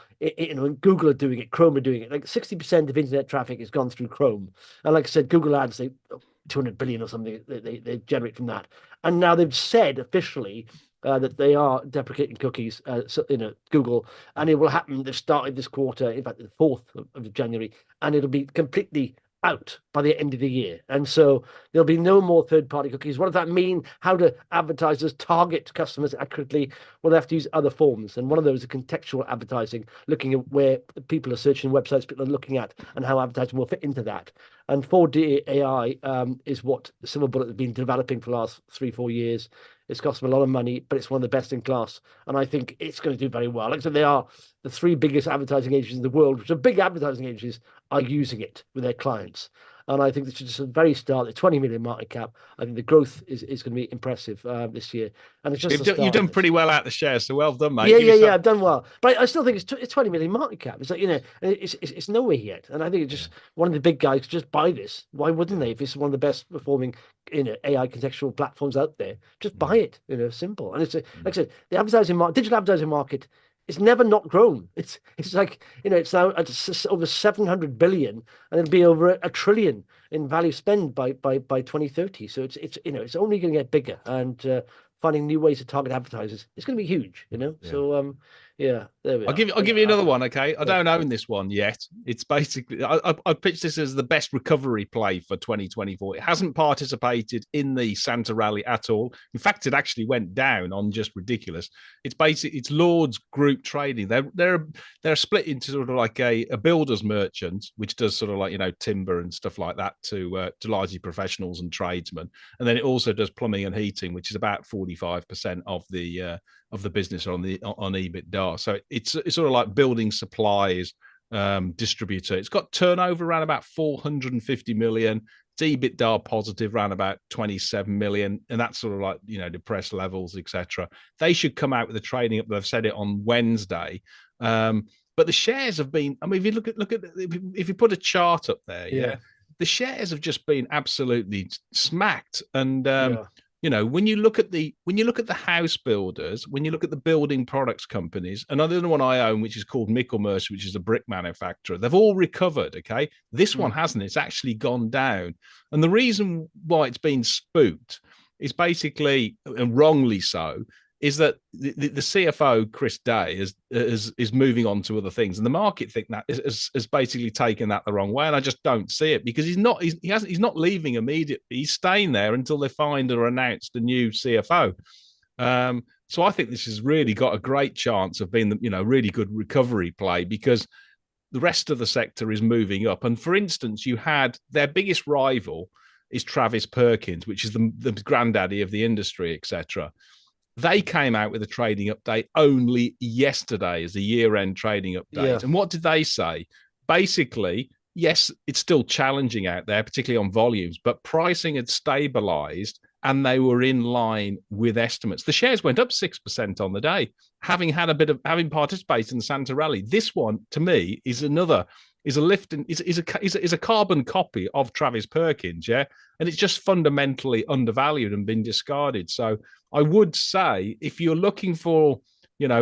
Google are doing it, Chrome are doing it. Like 60% of internet traffic has gone through Chrome, and like I said, Google Ads, 200 billion or something they generate from that. And now they've said officially that they are deprecating cookies, Google, and it will happen. They've started this quarter, in fact, the 4th of January, and it'll be completely out by the end of the year. And so there'll be no more third-party cookies. What does that mean? How do advertisers target customers accurately? Well, they have to use other forms. And one of those is contextual advertising, looking at where people are searching websites people are looking at and how advertising will fit into that. And 4D AI is what Silver Bullet has been developing for the last 3-4 years. It's cost them a lot of money, but it's one of the best in class. And I think it's going to do very well. Like I said, they are the 3 biggest advertising agencies in the world, which are big advertising agencies, are using it with their clients. And I think this is just a very start. The 20 million market cap. I think the growth is going to be impressive this year. And it's just you've done pretty well out the shares, so well done, mate. Yeah. I've done well, but I still think it's 20 million market cap. It's like it's nowhere yet. And I think it's just one of the big guys just buy this. Why wouldn't they? If it's one of the best performing AI contextual platforms out there, just buy it. Simple. And it's like I said, the advertising market, digital advertising market. It's never not grown. It's like, it's now at over 700 billion, and it'll be over a trillion in value spend by 2030. So it's only going to get bigger, and finding new ways to target advertisers, it's going to be huge. So there we are. I'll give you another one. Okay, I don't own this one yet. It's basically I pitched this as the best recovery play for 2024. It hasn't participated in the Santa rally at all. In fact, it actually went down on just ridiculous. It's Lord's Group Trading. They're split into sort of like a builder's merchant, which does sort of like timber and stuff like that to largely professionals and tradesmen, and then it also does plumbing and heating, which is about 45% of the business on EBITDA. So it's sort of like building supplies distributor. It's got turnover around about 450 million. It's EBITDA positive around about 27 million, and that's sort of like depressed levels, etc. They should come out with a trading up. They've said it on Wednesday. But the shares have been. I mean, if you look at if you put a chart up there, the shares have just been absolutely smacked. And when you look at the house builders, when you look at the building products companies, another one I own, which is called Michelmercer, which is a brick manufacturer, they've all recovered. Okay, this one hasn't. It's actually gone down, and the reason why it's been spooked is basically, and wrongly so, is that the CFO Chris Day is moving on to other things, and the market think that is basically taken that the wrong way, and I just don't see it, because he's not leaving immediately. He's staying there until they find or announce the new CFO. So I think this has really got a great chance of being really good recovery play, because the rest of the sector is moving up. And for instance, you had their biggest rival is Travis Perkins, which is the granddaddy of the industry, etc. They came out with a trading update only yesterday as a year-end trading update. Yeah. And what did they say? Basically, yes, it's still challenging out there, particularly on volumes, but pricing had stabilized and they were in line with estimates. The shares went up 6% on the day, having participated in the Santa rally. This one, to me, is a carbon copy of Travis Perkins, yeah? And it's just fundamentally undervalued and been discarded. So I would say, if you're looking for,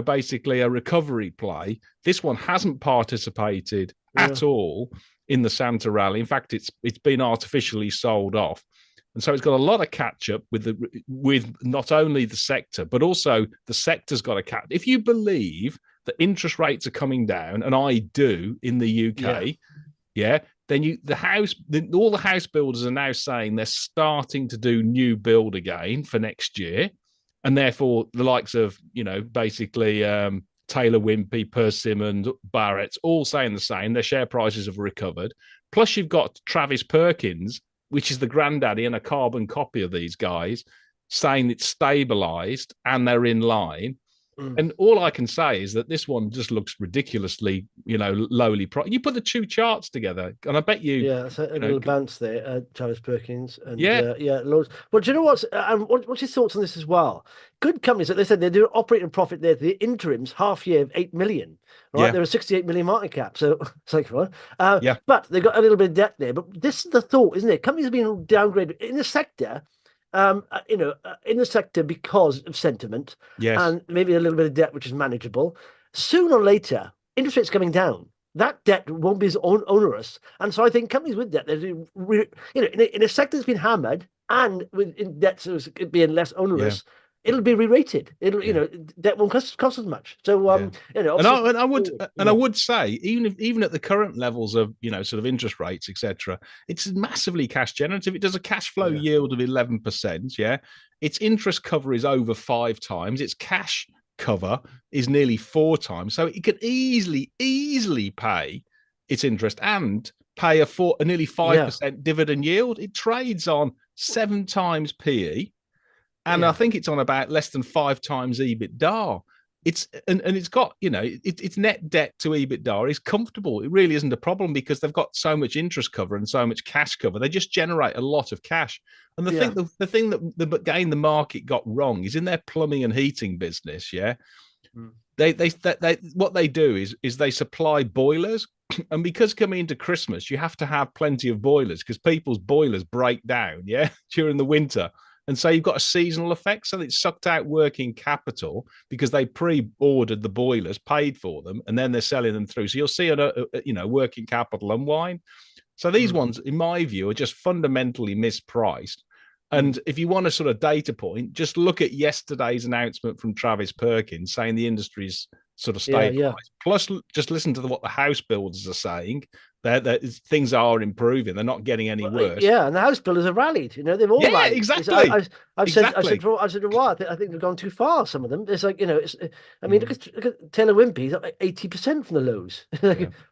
basically a recovery play, this one hasn't participated at all in the Santa rally. In fact, it's been artificially sold off. And so it's got a lot of catch up with not only the sector, but also the sector's got a catch. If you believe that interest rates are coming down, and I do in the UK, then all the house builders are now saying they're starting to do new build again for next year, and therefore the likes of basically Taylor Wimpey, Persimmon, Barrett's all saying the same. Their share prices have recovered. Plus, you've got Travis Perkins, which is the granddaddy and a carbon copy of these guys, saying it's stabilized and they're in line. And all I can say is that this one just looks ridiculously, lowly priced. You put the two charts together, and I bet you... Yeah, it's a little bounce there, Travis Perkins. And, loads. Well, do you know what's your thoughts on this as well? Good companies, like they said, they do operating profit there, the interims, half year of 8 million, right? They're a 68 million market cap, so it's like, what? But they've got a little bit of debt there. But this is the thought, isn't it? Companies have been downgraded in the sector, in the sector because of sentiment, and maybe a little bit of debt, which is manageable. Sooner or later, interest rates coming down, that debt won't be as onerous. And so I think companies with debt, in a sector that's been hammered and with debt being less onerous, it'll be re-rated. Debt won't cost as much. So I would say, even at the current levels of sort of interest rates, etc., it's massively cash generative. It does a cash flow yield of 11%. Yeah, its interest cover is over 5 times. Its cash cover is nearly 4 times. So it could easily pay its interest and pay a nearly 5% dividend yield. It trades on 7 times PE. And I think it's on about less than 5 times EBITDA. It's got, its net debt to EBITDA is comfortable. It really isn't a problem because they've got so much interest cover and so much cash cover. They just generate a lot of cash. And the thing that the market got wrong is in their plumbing and heating business. Yeah, they what they do is they supply boilers. And because coming into Christmas, you have to have plenty of boilers because people's boilers break down. Yeah, during the winter. And so you've got a seasonal effect. So it's sucked out working capital because they pre-ordered the boilers, paid for them, and then they're selling them through. So you'll see a working capital unwind. So these ones, in my view, are just fundamentally mispriced. And if you want a sort of data point, just look at yesterday's announcement from Travis Perkins saying the industry's sort of stabilized. Plus, just listen to what the house builders are saying. That things are improving. They're not getting any worse. Yeah, and the house builders have rallied. They've all rallied. Exactly. I've said for a while. I think they've gone too far. Some of them. It's like look at Taylor Wimpey. He's up like 80% from the lows.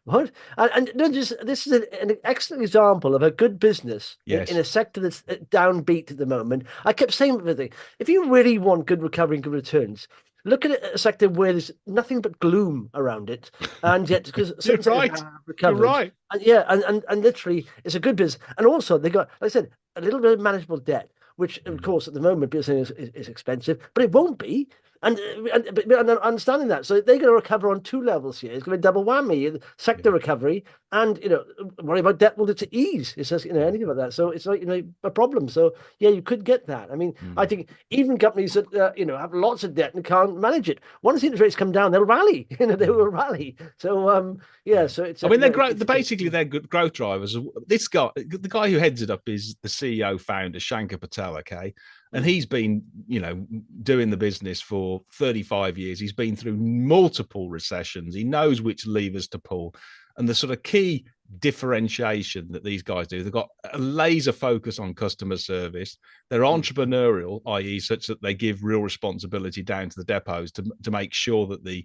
What? And this is an excellent example of a good business in a sector that's downbeat at the moment. I kept saying everything. If you really want good recovery and good returns, look at a sector where there's nothing but gloom around it, and yet because You're right. And literally, it's a good business. And also, they got, like I said, a little bit of manageable debt, which of course at the moment people are saying is expensive, but it won't be. and understanding that, so they're going to recover on two levels here. It's going to be double whammy: sector recovery, and worry about debt will to ease. It says anything about that. So it's like a problem. So yeah, you could get that. I mean, I think even companies that have lots of debt and can't manage it, once the interest rates come down, they'll rally. They will rally. So yeah, so it's. I mean, they're good growth drivers. This guy, the guy who heads it up, is the CEO founder Shankar Patel. Okay. And he's been, doing the business for 35 years. He's been through multiple recessions. He knows which levers to pull. And the sort of key differentiation that these guys do, they've got a laser focus on customer service. They're entrepreneurial, i.e. such that they give real responsibility down to the depots to make sure that the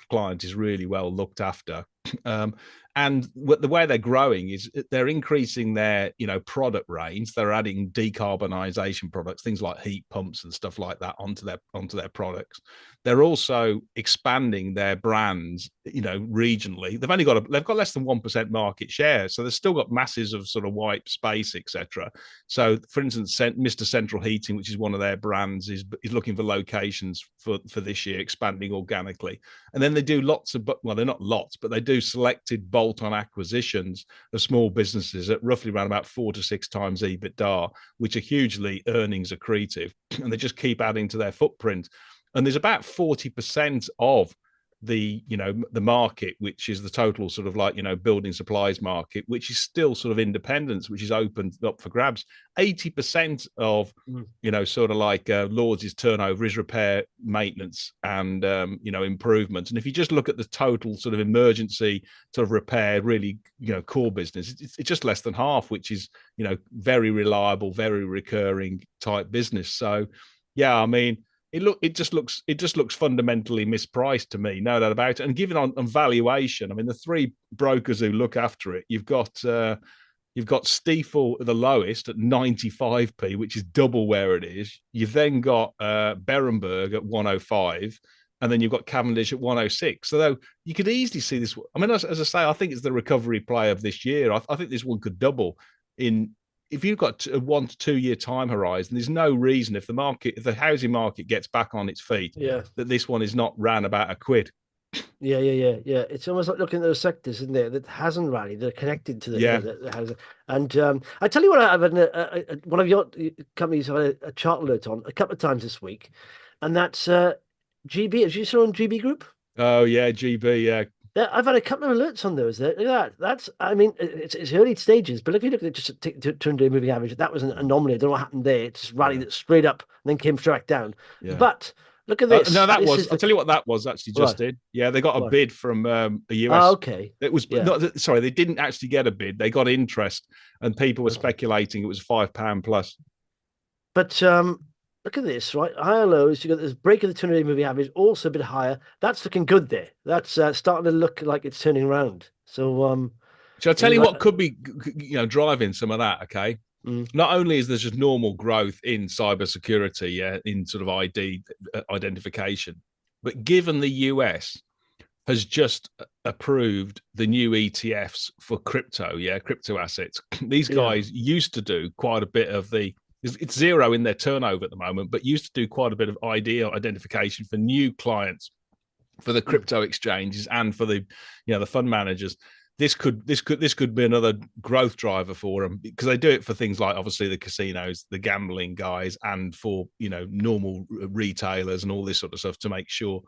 client is really well looked after. And the way they're growing is they're increasing their, product range. They're adding decarbonisation products, things like heat pumps and stuff like that onto their products. They're also expanding their brands, regionally. They've got less than 1% market share, so they've still got masses of sort of white space, etc. So, for instance, Mr. Central Heating, which is one of their brands, is looking for locations for this year, expanding organically. And then they do they're not lots, but they do selected bolt-on acquisitions of small businesses at roughly around about 4 to 6 times EBITDA, which are hugely earnings accretive, and they just keep adding to their footprint. And there's about 40% of the market, which is the total sort of like building supplies market, which is still sort of independence, which is opened up for grabs. 80% of sort of like Lords' turnover is repair, maintenance, and improvements. And if you just look at the total sort of emergency sort of repair, really core business, it's just less than half, which is very reliable, very recurring type business. So yeah, I mean, it just looks fundamentally mispriced to me, no doubt about it. And given on valuation, I mean, the three brokers who look after it, you've got Stifel at the lowest at 95p, which is double where it is. You've then got Berenberg at 105, and then you've got Cavendish at 106. So though you could easily see this. I mean, as I say, I think it's the recovery play of this year. I think this one could double in. If you've got a 1 to 2 year time horizon, there's no reason if the housing market gets back on its feet, that this one is not ran about £1. Yeah. It's almost like looking at those sectors, isn't there, that hasn't rallied. They're connected to the housing. And I tell you what, I've had one of your companies I've had a chart alert on a couple of times this week, and that's GB. Have you saw on GB Group? Oh yeah, GB. Yeah. Yeah, I've had a couple of alerts on those. Look at that. That's, I mean, it's early stages, but if you look at just 200-day moving average, that was an anomaly. I don't know what happened there. It just rallied straight up and then came straight down. Yeah. But look at this. No, I'll tell you what that was actually, Justin. Yeah, they got a bid from the US. Oh, okay. It was sorry, they didn't actually get a bid. They got interest, and people were speculating it was £5 plus. But look at this, right? Higher lows. You got this break of the 200-day moving average, also a bit higher. That's looking good there. That's starting to look like it's turning around. So, shall I tell you what could be, driving some of that? Okay. Not only is there just normal growth in cybersecurity, in sort of identification, but given the US has just approved the new ETFs for crypto assets. These guys used to do quite a bit of it's zero in their turnover at the moment, but used to do quite a bit of identification for new clients, for the crypto exchanges and for the fund managers. This could be another growth driver for them, because they do it for things like obviously the casinos, the gambling guys, and for normal retailers and all this sort of stuff to make sure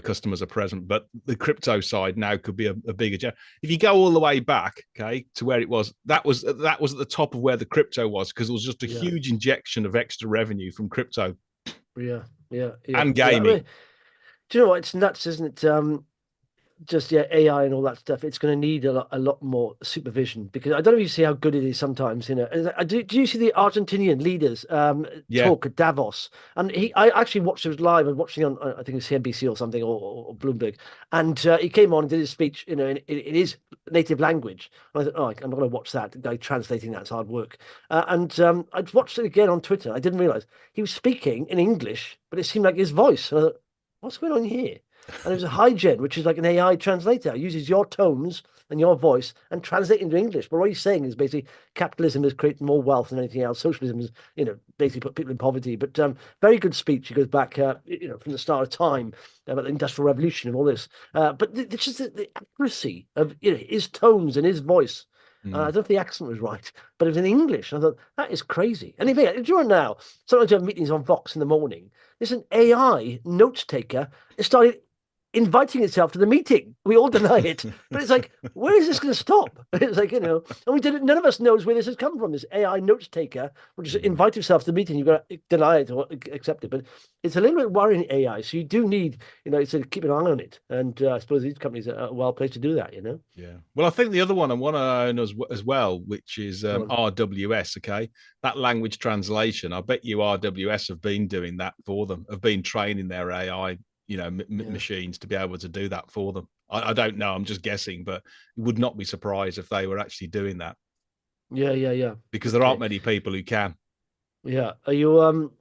customers are present. But the crypto side now could be a bigger jump. If you go all the way back, to where it was, that was at the top of where the crypto was, because it was just a huge injection of extra revenue from crypto. Yeah. And gaming. I mean, do you know what? It's nuts, isn't it? Just AI and all that stuff. It's going to need a lot more supervision, because I don't know if you see how good it is sometimes. Do you see the Argentinian leaders talk at Davos? And I actually watched it live. I was watching on I think it's CNBC or something, or Bloomberg, and he came on and did his speech in his native language. And I thought, I'm not going to watch that. The guy translating that's hard work. And I watched it again on Twitter. I didn't realize he was speaking in English, but it seemed like his voice. And I thought, what's going on here? And there's a HiGen, which is like an AI translator. It uses your tones and your voice and translate into English. But what he's saying is basically capitalism has created more wealth than anything else. Socialism has, basically put people in poverty. But very good speech. He goes back, from the start of time about the Industrial Revolution and all this. But it's just the accuracy of his tones and his voice. I don't know if the accent was right, but it was in English. I thought, that is crazy. And if you're now, sometimes you have meetings on Vox in the morning, there's an AI note taker. It started inviting itself to the meeting. We all deny it, but it's like, where is this going to stop? It's like, and we didn't. None of us knows where this has come from. This AI note taker will just invite yourself to the meeting. You've got to deny it or accept it. But it's a little bit worrying, AI. So you do need, to keep an eye on it. And I suppose these companies are well placed to do that. Yeah. Well, I think the other one I want to own as well, which is RWS. Okay, that language translation. I bet you RWS have been doing that for them. Have been training their AI machines to be able to do that for them. I don't know. I'm just guessing, but would not be surprised if they were actually doing that. Yeah. Because there aren't many people who can. Yeah. Are you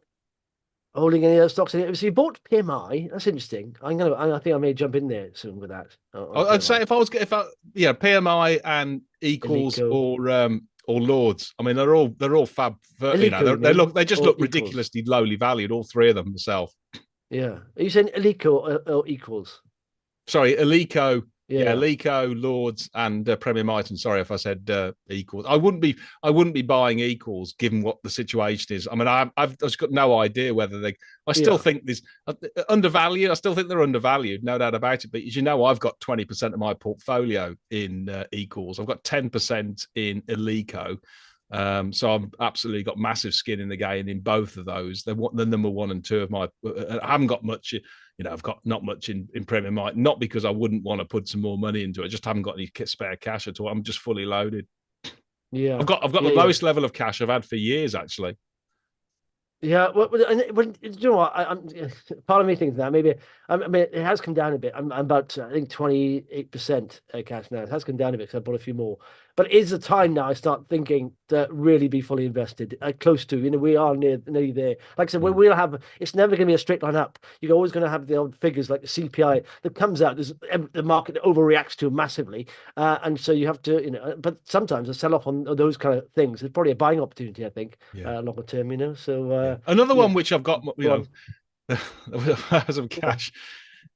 holding any other stocks? So you bought PMI. That's interesting. I think I may jump in there soon with that. I'd say if PMI and equals Eleco. or Lords. I mean, they're all fab. Eleco, they just look ridiculously lowly valued. All three of them themselves. Yeah. Are you saying Eleco or equals? Sorry, Eleco. Yeah. Eleco, Lords, and Premier Miton. Sorry if I said equals. I wouldn't be buying equals given what the situation is. I mean, I've just got no idea whether they. I still think this undervalued. I still think they're undervalued, no doubt about it. But as you know, I've got 20% of my portfolio in equals. I've got 10% in Eleco. So I've absolutely got massive skin in the game in both of those. They're the number one and two of my. I haven't got much. I've got not much in Premier Might, not because I wouldn't want to put some more money into it. I just haven't got any spare cash at all. I'm just fully loaded. Yeah, I've got the lowest level of cash I've had for years, actually. Yeah, well, you know what? I'm part of me thinks that maybe I mean it has come down a bit. I'm about I think 28% cash now. It has come down a bit because I bought a few more. But it is the time now I start thinking to really be fully invested, close to. We are nearly there. Like I said, we'll have. It's never going to be a straight line up. You're always going to have the old figures like the CPI that comes out. The market overreacts to massively, and so you have to. But sometimes a sell off on those kind of things is probably a buying opportunity. I think longer term. So. Another one which I've got, some cash.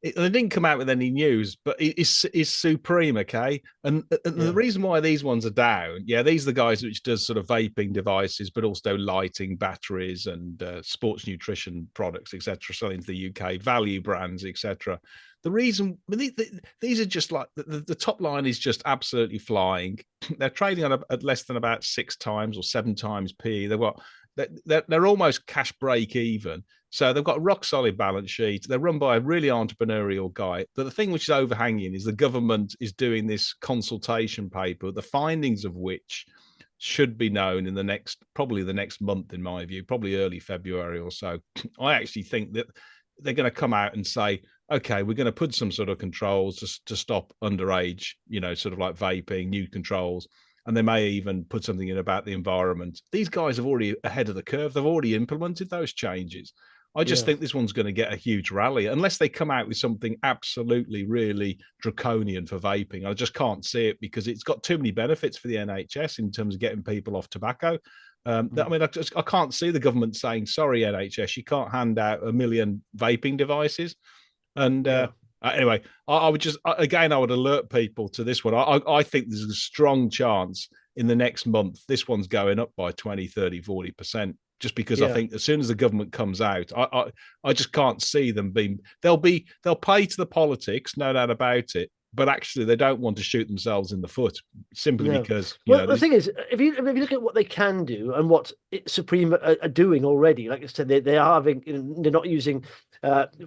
They didn't come out with any news, but it's Supreme, okay? And the reason why these ones are down, these are the guys which does sort of vaping devices, but also lighting, batteries, and sports nutrition products, etc., selling to the UK, value brands, etc. The reason these are just like the top line is just absolutely flying. They're trading at less than about 6 times or 7 times PE. They're almost cash break even. So they've got a rock solid balance sheet. They're run by a really entrepreneurial guy. But the thing which is overhanging is the government is doing this consultation paper, the findings of which should be known in probably the next month, in my view, probably early February or so. I actually think that they're going to come out and say, okay, we're going to put some sort of controls to stop underage, sort of like vaping, new controls. And they may even put something in about the environment. These guys are already ahead of the curve. They've already implemented those changes. I just think this one's going to get a huge rally unless they come out with something absolutely, really draconian for vaping. I just can't see it because it's got too many benefits for the NHS in terms of getting people off tobacco. I mean, I can't see the government saying, sorry, NHS, you can't hand out 1 million vaping devices. And anyway, I would just, again, I would alert people to this one. I think there's a strong chance in the next month, this one's going up by 20, 30, 40%, just because I think as soon as the government comes out, I just can't see them being, they'll play to the politics, no doubt about it. But actually, they don't want to shoot themselves in the foot simply because. The thing is, if you look at what they can do and what Supreme are doing already, like I said, they are having, they're not using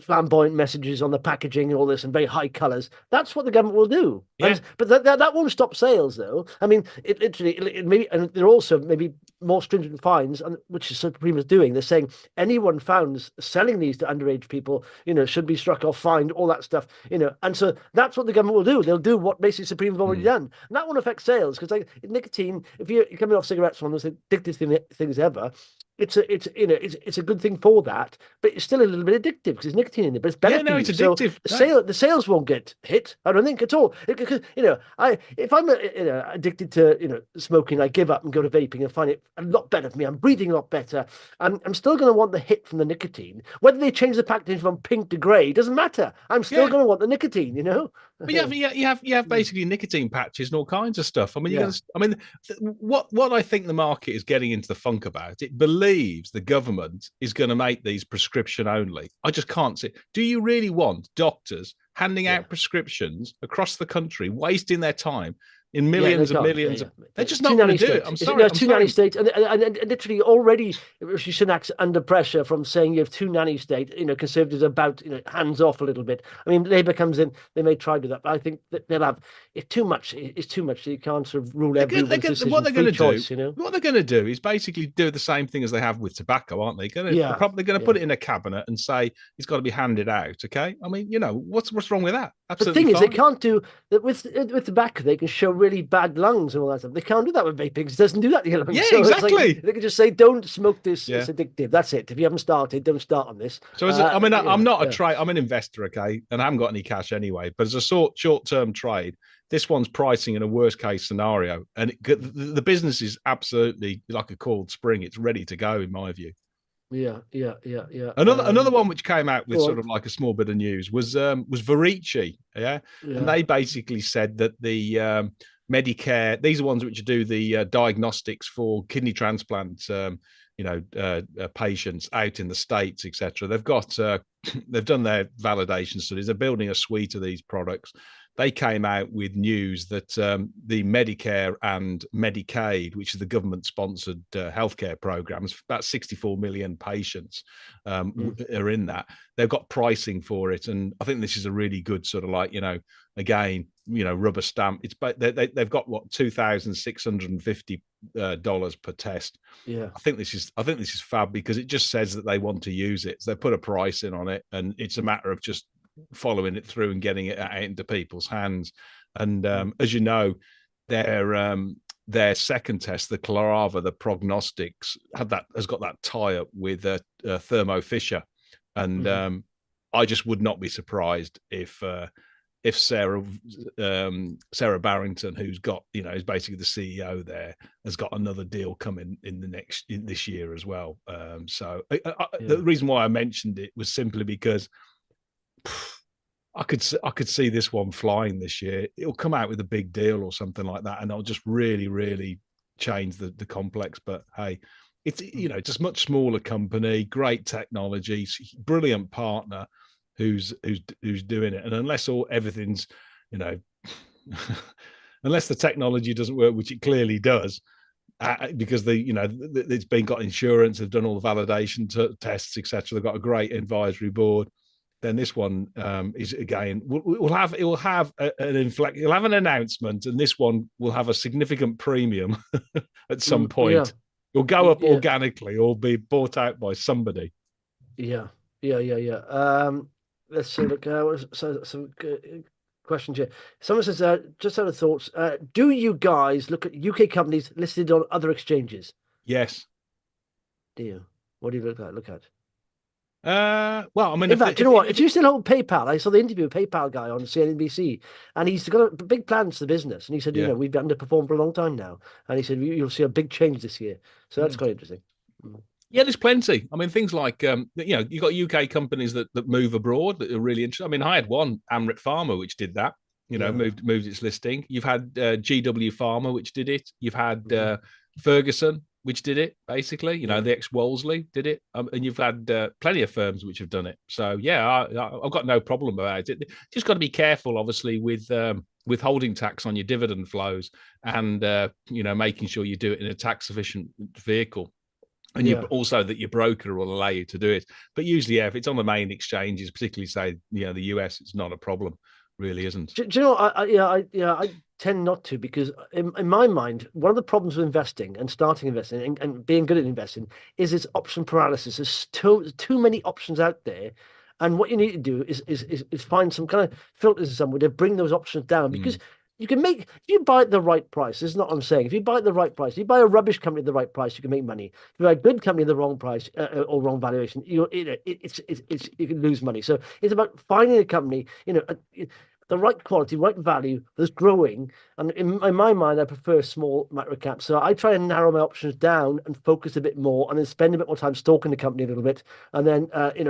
flamboyant messages on the packaging and all this and very high colours. That's what the government will do. Yeah. But that won't stop sales, though. I mean, it literally, and they're also maybe more stringent fines, which Supreme is doing. They're saying anyone found selling these to underage people, should be struck off, fined, all that stuff, and so that's what the government will do. They'll do what basically Supreme have already done, and that won't affect sales because, like nicotine, if you're coming off cigarettes, one of the most addictive things ever. it's a good thing for that, but it's still a little bit addictive because there's nicotine in it, but it's better for you. it's addictive. So the sales won't get hit, I don't think at all. Because if I'm addicted to smoking, I give up and go to vaping and find it a lot better for me. I'm breathing a lot better. I'm still going to want the hit from the nicotine. Whether they change the packaging from pink to grey doesn't matter. I'm still going to want the nicotine. But you have basically nicotine patches and all kinds of stuff. I mean, what I think the market is getting into the funk about, it believes the government is going to make these prescription only. I just can't see. Do you really want doctors handing out prescriptions across the country, wasting their time in millions and millions they're just not going to do it. I'm sorry. Two nanny states, and literally already Rishi Sunak's under pressure from saying you have two nanny states. Conservatives are about hands off a little bit. I mean, Labour comes in, they may try to do that, but I think that they'll have it's too much. It's too much. You can't sort of rule everyone's decision. What they're going to do is basically do the same thing as they have with tobacco, aren't they? They're probably going to put it in a cabinet and say it's got to be handed out. Okay, I mean, what's wrong with that? Absolutely. The thing is, they can't do that with tobacco. They can show really bad lungs and all that stuff. They can't do that with vaping. It doesn't do that to your lungs. Yeah, so exactly. They can just say, "Don't smoke this. It's addictive." That's it. If you haven't started, don't start on this. So, I'm not a trade. I'm an investor, okay, and I haven't got any cash anyway. But as a short-term trade, this one's pricing in a worst-case scenario, and the business is absolutely like a coiled spring. It's ready to go, in my view. Yeah. Another one which came out with sort of like a small bit of news was Verici, and they basically said that the Medicare, these are ones which do the diagnostics for kidney transplant, patients out in the States, etc. They've got they've done their validation studies. They're building a suite of these products. They came out with news that the Medicare and Medicaid, which is the government-sponsored healthcare programs, about 64 million patients are in that. They've got pricing for it, and I think this is a really good sort of like rubber stamp. They've got what $2,650 per test. Yeah, I think this is fab because it just says that they want to use it. So they put a price in on it, and it's a matter of just following it through and getting it out into people's hands. And as you know, their second test, the Clarava, the prognostics, has got that tie-up with Thermo Fisher, and I just would not be surprised if Sarah Barrington, who's got is basically the CEO there, has got another deal coming in this year as well. The reason why I mentioned it was simply because I could see this one flying this year. It'll come out with a big deal or something like that, and it'll just really, really change the complex. But hey, it's it's a much smaller company, great technology, brilliant partner who's doing it. And unless everything's unless the technology doesn't work, which it clearly does, because it's got insurance, they've done all the validation tests, etc. They've got a great advisory board. Then this one is again will have an announcement, and this one will have a significant premium at some point. Yeah. It'll go up organically or be bought out by somebody. Yeah. Let's see. Look, some questions here. Someone says, just out of thoughts, do you guys look at UK companies listed on other exchanges? Yes. Do you? What do you look at? Well, I mean, in fact, do you know what? If you still hold PayPal, I saw the interview with PayPal guy on CNBC, and he's got big plans for the business. And he said, we've underperformed for a long time now, and he said you'll see a big change this year. So that's quite interesting. Yeah, there's plenty. I mean, things like you've got UK companies that move abroad that are really interesting. I mean, I had one, Amrit Pharma, which did that. Moved its listing. You've had GW Pharma, which did it. You've had Ferguson, which did it, basically. The ex-Wolseley did it. And you've had plenty of firms which have done it. So, I've got no problem about it. Just got to be careful, obviously, with withholding tax on your dividend flows and, making sure you do it in a tax-efficient vehicle. And you also that your broker will allow you to do it. But usually, if it's on the main exchanges, particularly, say, the US, it's not a problem. Really isn't. Do you know? I tend not to, because in my mind, one of the problems with investing and starting investing and being good at investing is its option paralysis. There's too many options out there, and what you need to do is find some kind of filters somewhere to bring those options down, because you can make, if you buy at the right price, this is not what I'm saying. If you buy at the right price, you buy a rubbish company at the right price, you can make money. If you buy a good company at the wrong price or wrong valuation, you can lose money. So it's about finding a company, the right quality, right value that's growing. And in my mind, I prefer small micro caps. So I try and narrow my options down and focus a bit more, and then spend a bit more time stalking the company a little bit. And then,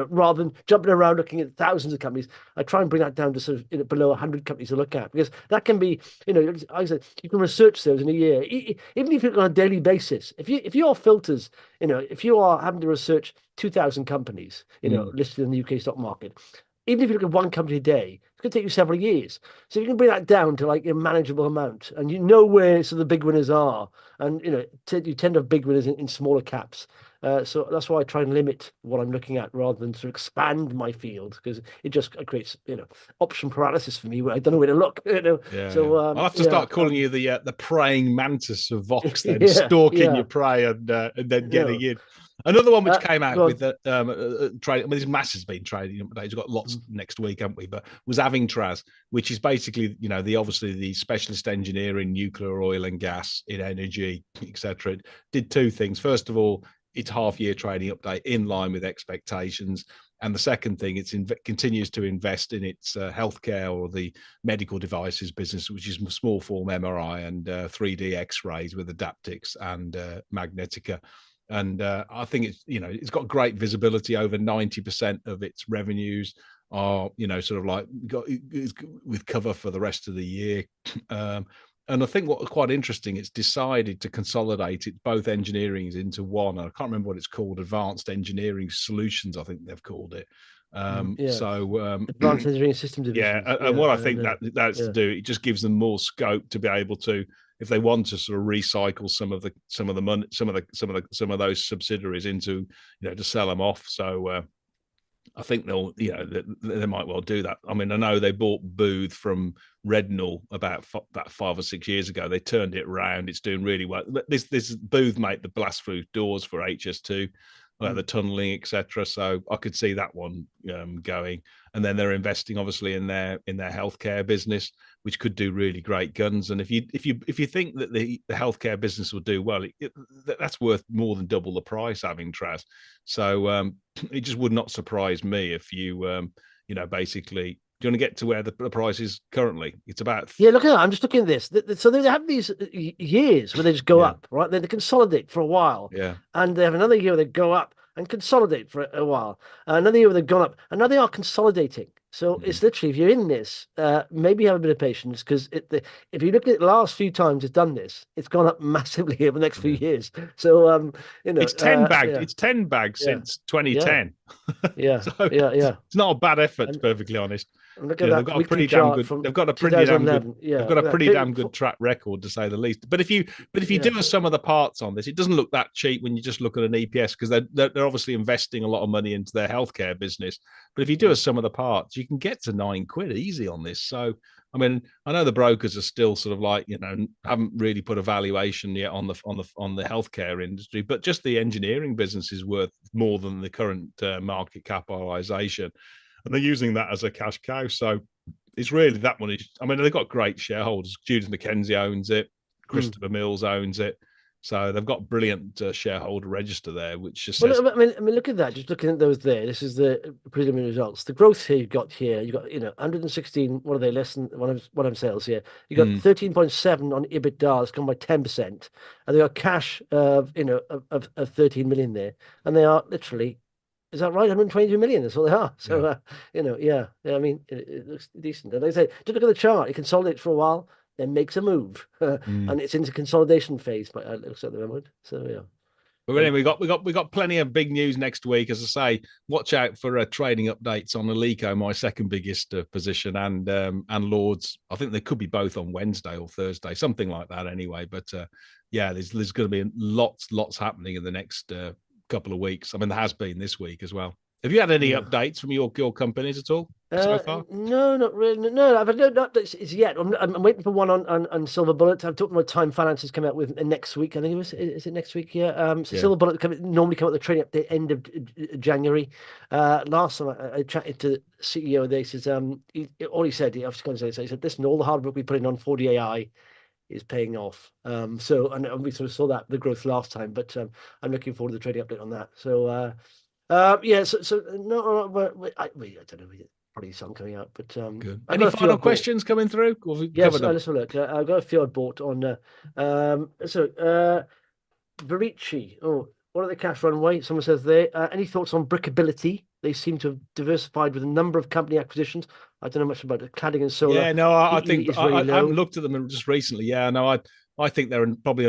rather than jumping around looking at thousands of companies, I try and bring that down to sort of below 100 companies to look at, because that can be, like I said, you can research those in a year, even if you're on a daily basis. If your filters, if you are having to research 2,000 companies, listed in the UK stock market, even if you look at one company a day, it's going to take you several years. So you can bring that down to like a manageable amount, and where the big winners are, and you tend to have big winners in smaller caps. So that's why I try and limit what I'm looking at rather than to expand my field, because it just creates option paralysis for me where I don't know where to look. Yeah. So I'll have to start calling you the praying mantis of Vox, then stalking your prey and then getting in. Another one which came out with trade. I mean, this mass has been trading updates. We've got lots next week, haven't we? But was Avingtrans, which is basically obviously the specialist engineer in nuclear, oil and gas, in energy, etc. It did two things. First of all, its half-year trading update in line with expectations. And the second thing, it continues to invest in its healthcare or the medical devices business, which is small form MRI and 3D X-rays with Adaptix and Magnetica. And I think it's got great visibility. Over 90% of its revenues are with cover for the rest of the year. And I think what's quite interesting, it's decided to consolidate both engineering into one. I can't remember what it's called, Advanced Engineering Solutions, I think they've called it. Advanced Engineering System Division. And what I think that's to do, it just gives them more scope to be able to, if they want to sort of recycle some of those subsidiaries into, to sell them off. So I think they might well do that. I mean, I know they bought Booth from Rednall about 5 or 6 years ago. They turned it around. It's doing really well. This Booth make the blast-proof doors for HS2, the tunneling, etc. So I could see that one going. And then they're investing obviously in their healthcare business, which could do really great guns. And if you think that the healthcare business will do well, that's worth more than double the price, Avingtrans. So it just would not surprise me if you basically, do you want to get to where the price is currently? It's about look at that. I'm just looking at this. So they have these years where they just go up, right? Then they consolidate for a while, and they have another year where they go up and consolidate for a while. Another year where they've gone up, and now they are consolidating. So it's literally, if you're in this, maybe have a bit of patience, because if you look at it, the last few times it's done this, it's gone up massively over the next few years. So it's 10 bagged. It's 10 bagged since 2010. So, it's not a bad effort, to be perfectly honest. Look at that. They've got a pretty damn good. They've got a pretty damn good. They've got a pretty damn good track record, to say the least. But if you do some of the parts on this, it doesn't look that cheap when you just look at an EPS, because they're obviously investing a lot of money into their healthcare business. But if you do some of the parts, you can get to £9 easy on this. So I mean, I know the brokers are still sort of like, haven't really put a valuation yet on the healthcare industry, but just the engineering business is worth more than the current market capitalization. And they're using that as a cash cow. So it's really that one. I mean, they've got great shareholders. Judith McKenzie owns it. Christopher Mills owns it. So they've got brilliant shareholder register there, which just says... I mean, look at that. Just looking at those there. This is the preliminary results. The growth here you've got 116. What are they? Less than one of sales here. You got 13.7 on EBITDA. It's gone by 10%, and they got cash of 13 million there, and they are literally. Is that right? 122 million. That's what they are. So, I mean, it looks decent. And like I say, just look at the chart. It consolidates for a while, then makes a move, and it's into consolidation phase. But it looks at the moment. So, yeah. But anyway, we got plenty of big news next week. As I say, watch out for trading updates on Eleco, my second biggest position, and Lords. I think they could be both on Wednesday or Thursday, something like that. Anyway, but there's going to be lots happening in the next couple of weeks. I mean, there has been this week as well. Have you had any Yeah. updates from your companies at all so far? No, not really. No, I've had no updates yet. I'm waiting for one on Silver Bullet. I've talked about Time Finances coming out with next week. I think is it next week? Yeah. So Yeah. Silver Bullet normally come out with the trading update end of January. Last time I chatted to the CEO, they says all he said, I was going to say, he said, listen, all the hard work we put in on 40 AI is paying off. And we sort of saw that the growth last time, but I'm looking forward to the trading update on that. So yeah, so no, I don't know. Probably some coming out, but Good. I Any got a few I final bought. questions coming through? Or have we Yes, covered them? let's have a look. I got a few I bought on. Verici. Oh, what are the cash runway? Someone says there. Any thoughts on Brickability? They seem to have diversified with a number of company acquisitions. I don't know much about it. Cladding and solar. Yeah, no, I PE think is really I haven't low. looked at them just recently. Yeah, no, I think they're probably.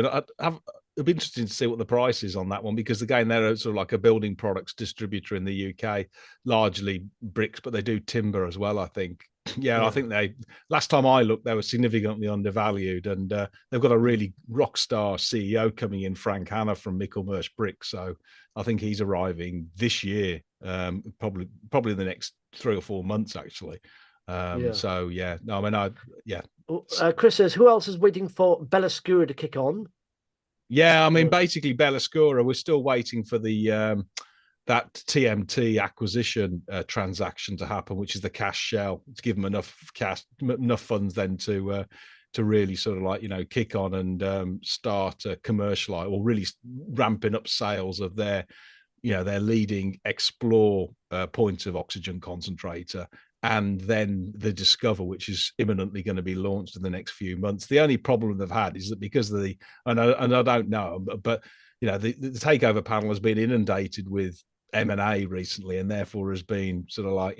It'll be interesting to see what the price is on that one because again, they're sort of like a building products distributor in the UK, largely bricks, but they do timber as well. I think. Yeah, I think they. Last time I looked, they were significantly undervalued, and they've got a really rock star CEO coming in, Frank Hanna from Michelmersh Brick. So I think he's arriving this year, probably in the next 3 or 4 months, actually. So yeah, no, I mean, yeah. Chris says, who else is waiting for Belluscura to kick on? Yeah, I mean, basically Belluscura, we're still waiting for the that TMT acquisition transaction to happen, which is the cash shell to give them enough funds then to really sort of like kick on and start commercialize or really ramping up sales of their their leading Explore point of oxygen concentrator, and then the Discover, which is imminently going to be launched in the next few months. The only problem they've had is that because of and I don't know, but the takeover panel has been inundated with M&A recently, and therefore has been sort of like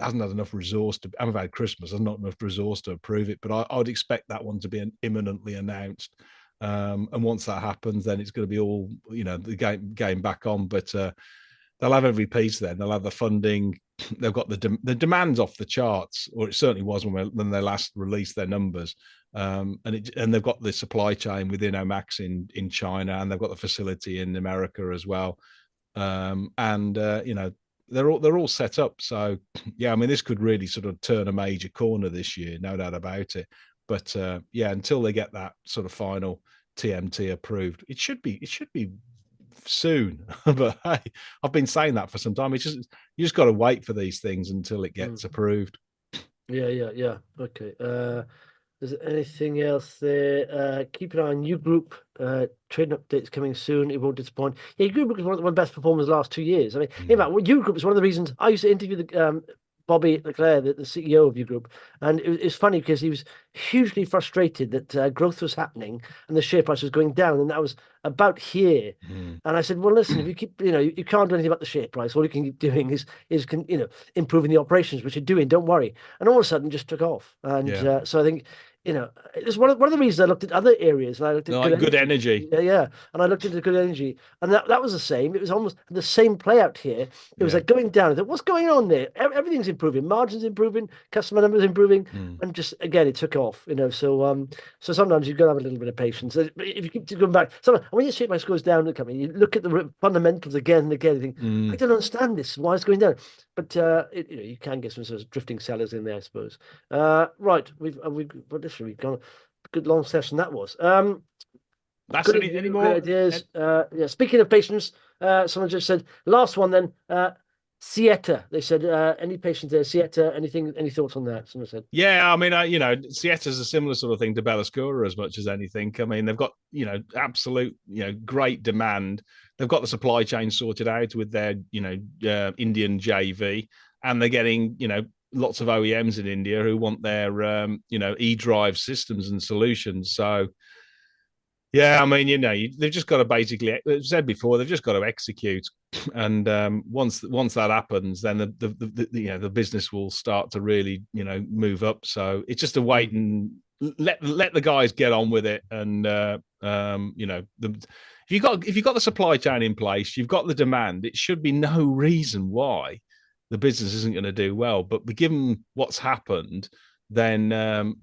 hasn't had enough resource to. I've had Christmas, has not enough resource to approve it, but I would expect that one to be imminently announced. And once that happens, then it's going to be all the game back on. But they'll have every piece. Then they'll have the funding. They've got the demand's off the charts, or it certainly was when they last released their numbers. And they've got the supply chain within Omax in China, and they've got the facility in America as well. They're all set up. So yeah, I mean, this could really sort of turn a major corner this year, no doubt about it. But yeah, until they get that sort of final TMT approved, it should be soon. But hey, I've been saying that for some time. It's just you just got to wait for these things until it gets approved. Yeah. Okay. Is there anything else there? Keep an eye on U Group. Trading updates coming soon. It won't disappoint. Yeah, U Group is one of the best performers the last 2 years. I mean, in fact, U Group is one of the reasons I used to interview the Bobby Leclerc, the CEO of U Group, and it's funny because he was hugely frustrated that growth was happening and the share price was going down, and that was about here. And I said, well, listen, if you keep, you can't do anything about the share price. All you can keep doing is improving the operations, which you're doing. Don't worry. And all of a sudden, it just took off. And so I think. It's one of the reasons I looked at other areas, and I looked at good energy. Yeah, and I looked into good energy, and that was the same. It was almost the same play out here. It was like going down. I thought, what's going on there? Everything's improving, margins improving, customer numbers improving, and just again, it took off. So sometimes you've got to have a little bit of patience. If you keep going back, when your share price goes down in the company, you look at the fundamentals again and again. You think, I don't understand this. Why it's going down? But you can get some sort of drifting sellers in there, I suppose. Right, we've gone a good long session that was. That's good any more ideas. Yeah. Speaking of patience, someone just said last one. Then Saietta. They said any patience there? Saietta. Any thoughts on that? Someone said. Yeah, I mean, Saietta's a similar sort of thing to Belluscura as much as anything. I mean, they've got absolute great demand. They've got the supply chain sorted out with their Indian JV, and they're getting lots of OEMs in India who want their e-drive systems and solutions. So yeah, I mean, they've just got to basically, as said before, they've just got to execute, and once that happens, then the business will start to really move up. So it's just a wait and let the guys get on with it, and if you've got the supply chain in place, you've got the demand. It should be no reason why the business isn't going to do well. But given what's happened, then the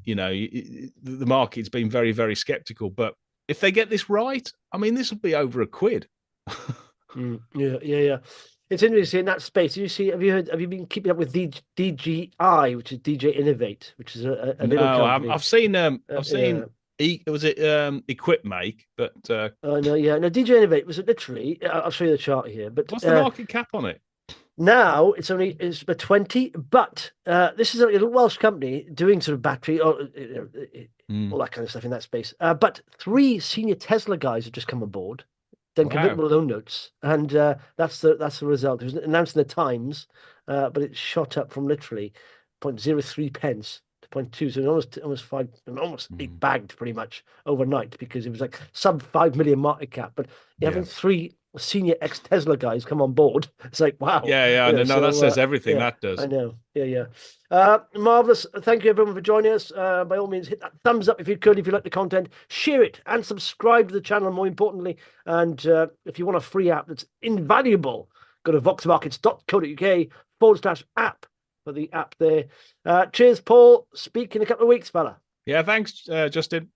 market's been very, very skeptical. But if they get this right, I mean, this will be over £1. Yeah. It's interesting in that space. Have you been keeping up with DGI, which is DJ Innovate, which is a little company? I've seen was it Equipmake, but no, yeah, no, DJ Innovate was literally. I'll show you the chart here. But what's the market cap on it? Now it's about 20, but this is a little Welsh company doing sort of battery or all that kind of stuff in that space. But 3 senior Tesla guys have just come aboard, done convertible loan notes, and that's the result. It was announced in the Times, but it shot up from literally 0.03 pence to 0.2, so almost 5, almost it bagged pretty much overnight because it was like sub 5 million market cap. But having 3 senior ex-Tesla guys come on board, it's like, wow. That says everything. That does. I know. Marvelous. Thank you everyone for joining us. By all means, hit that thumbs up if you could, if you like the content, share it and subscribe to the channel, more importantly. And if you want a free app that's invaluable, go to voxmarkets.co.uk/app for the app there. Cheers, Paul. Speak in a couple of weeks, fella. Yeah, thanks, Justin.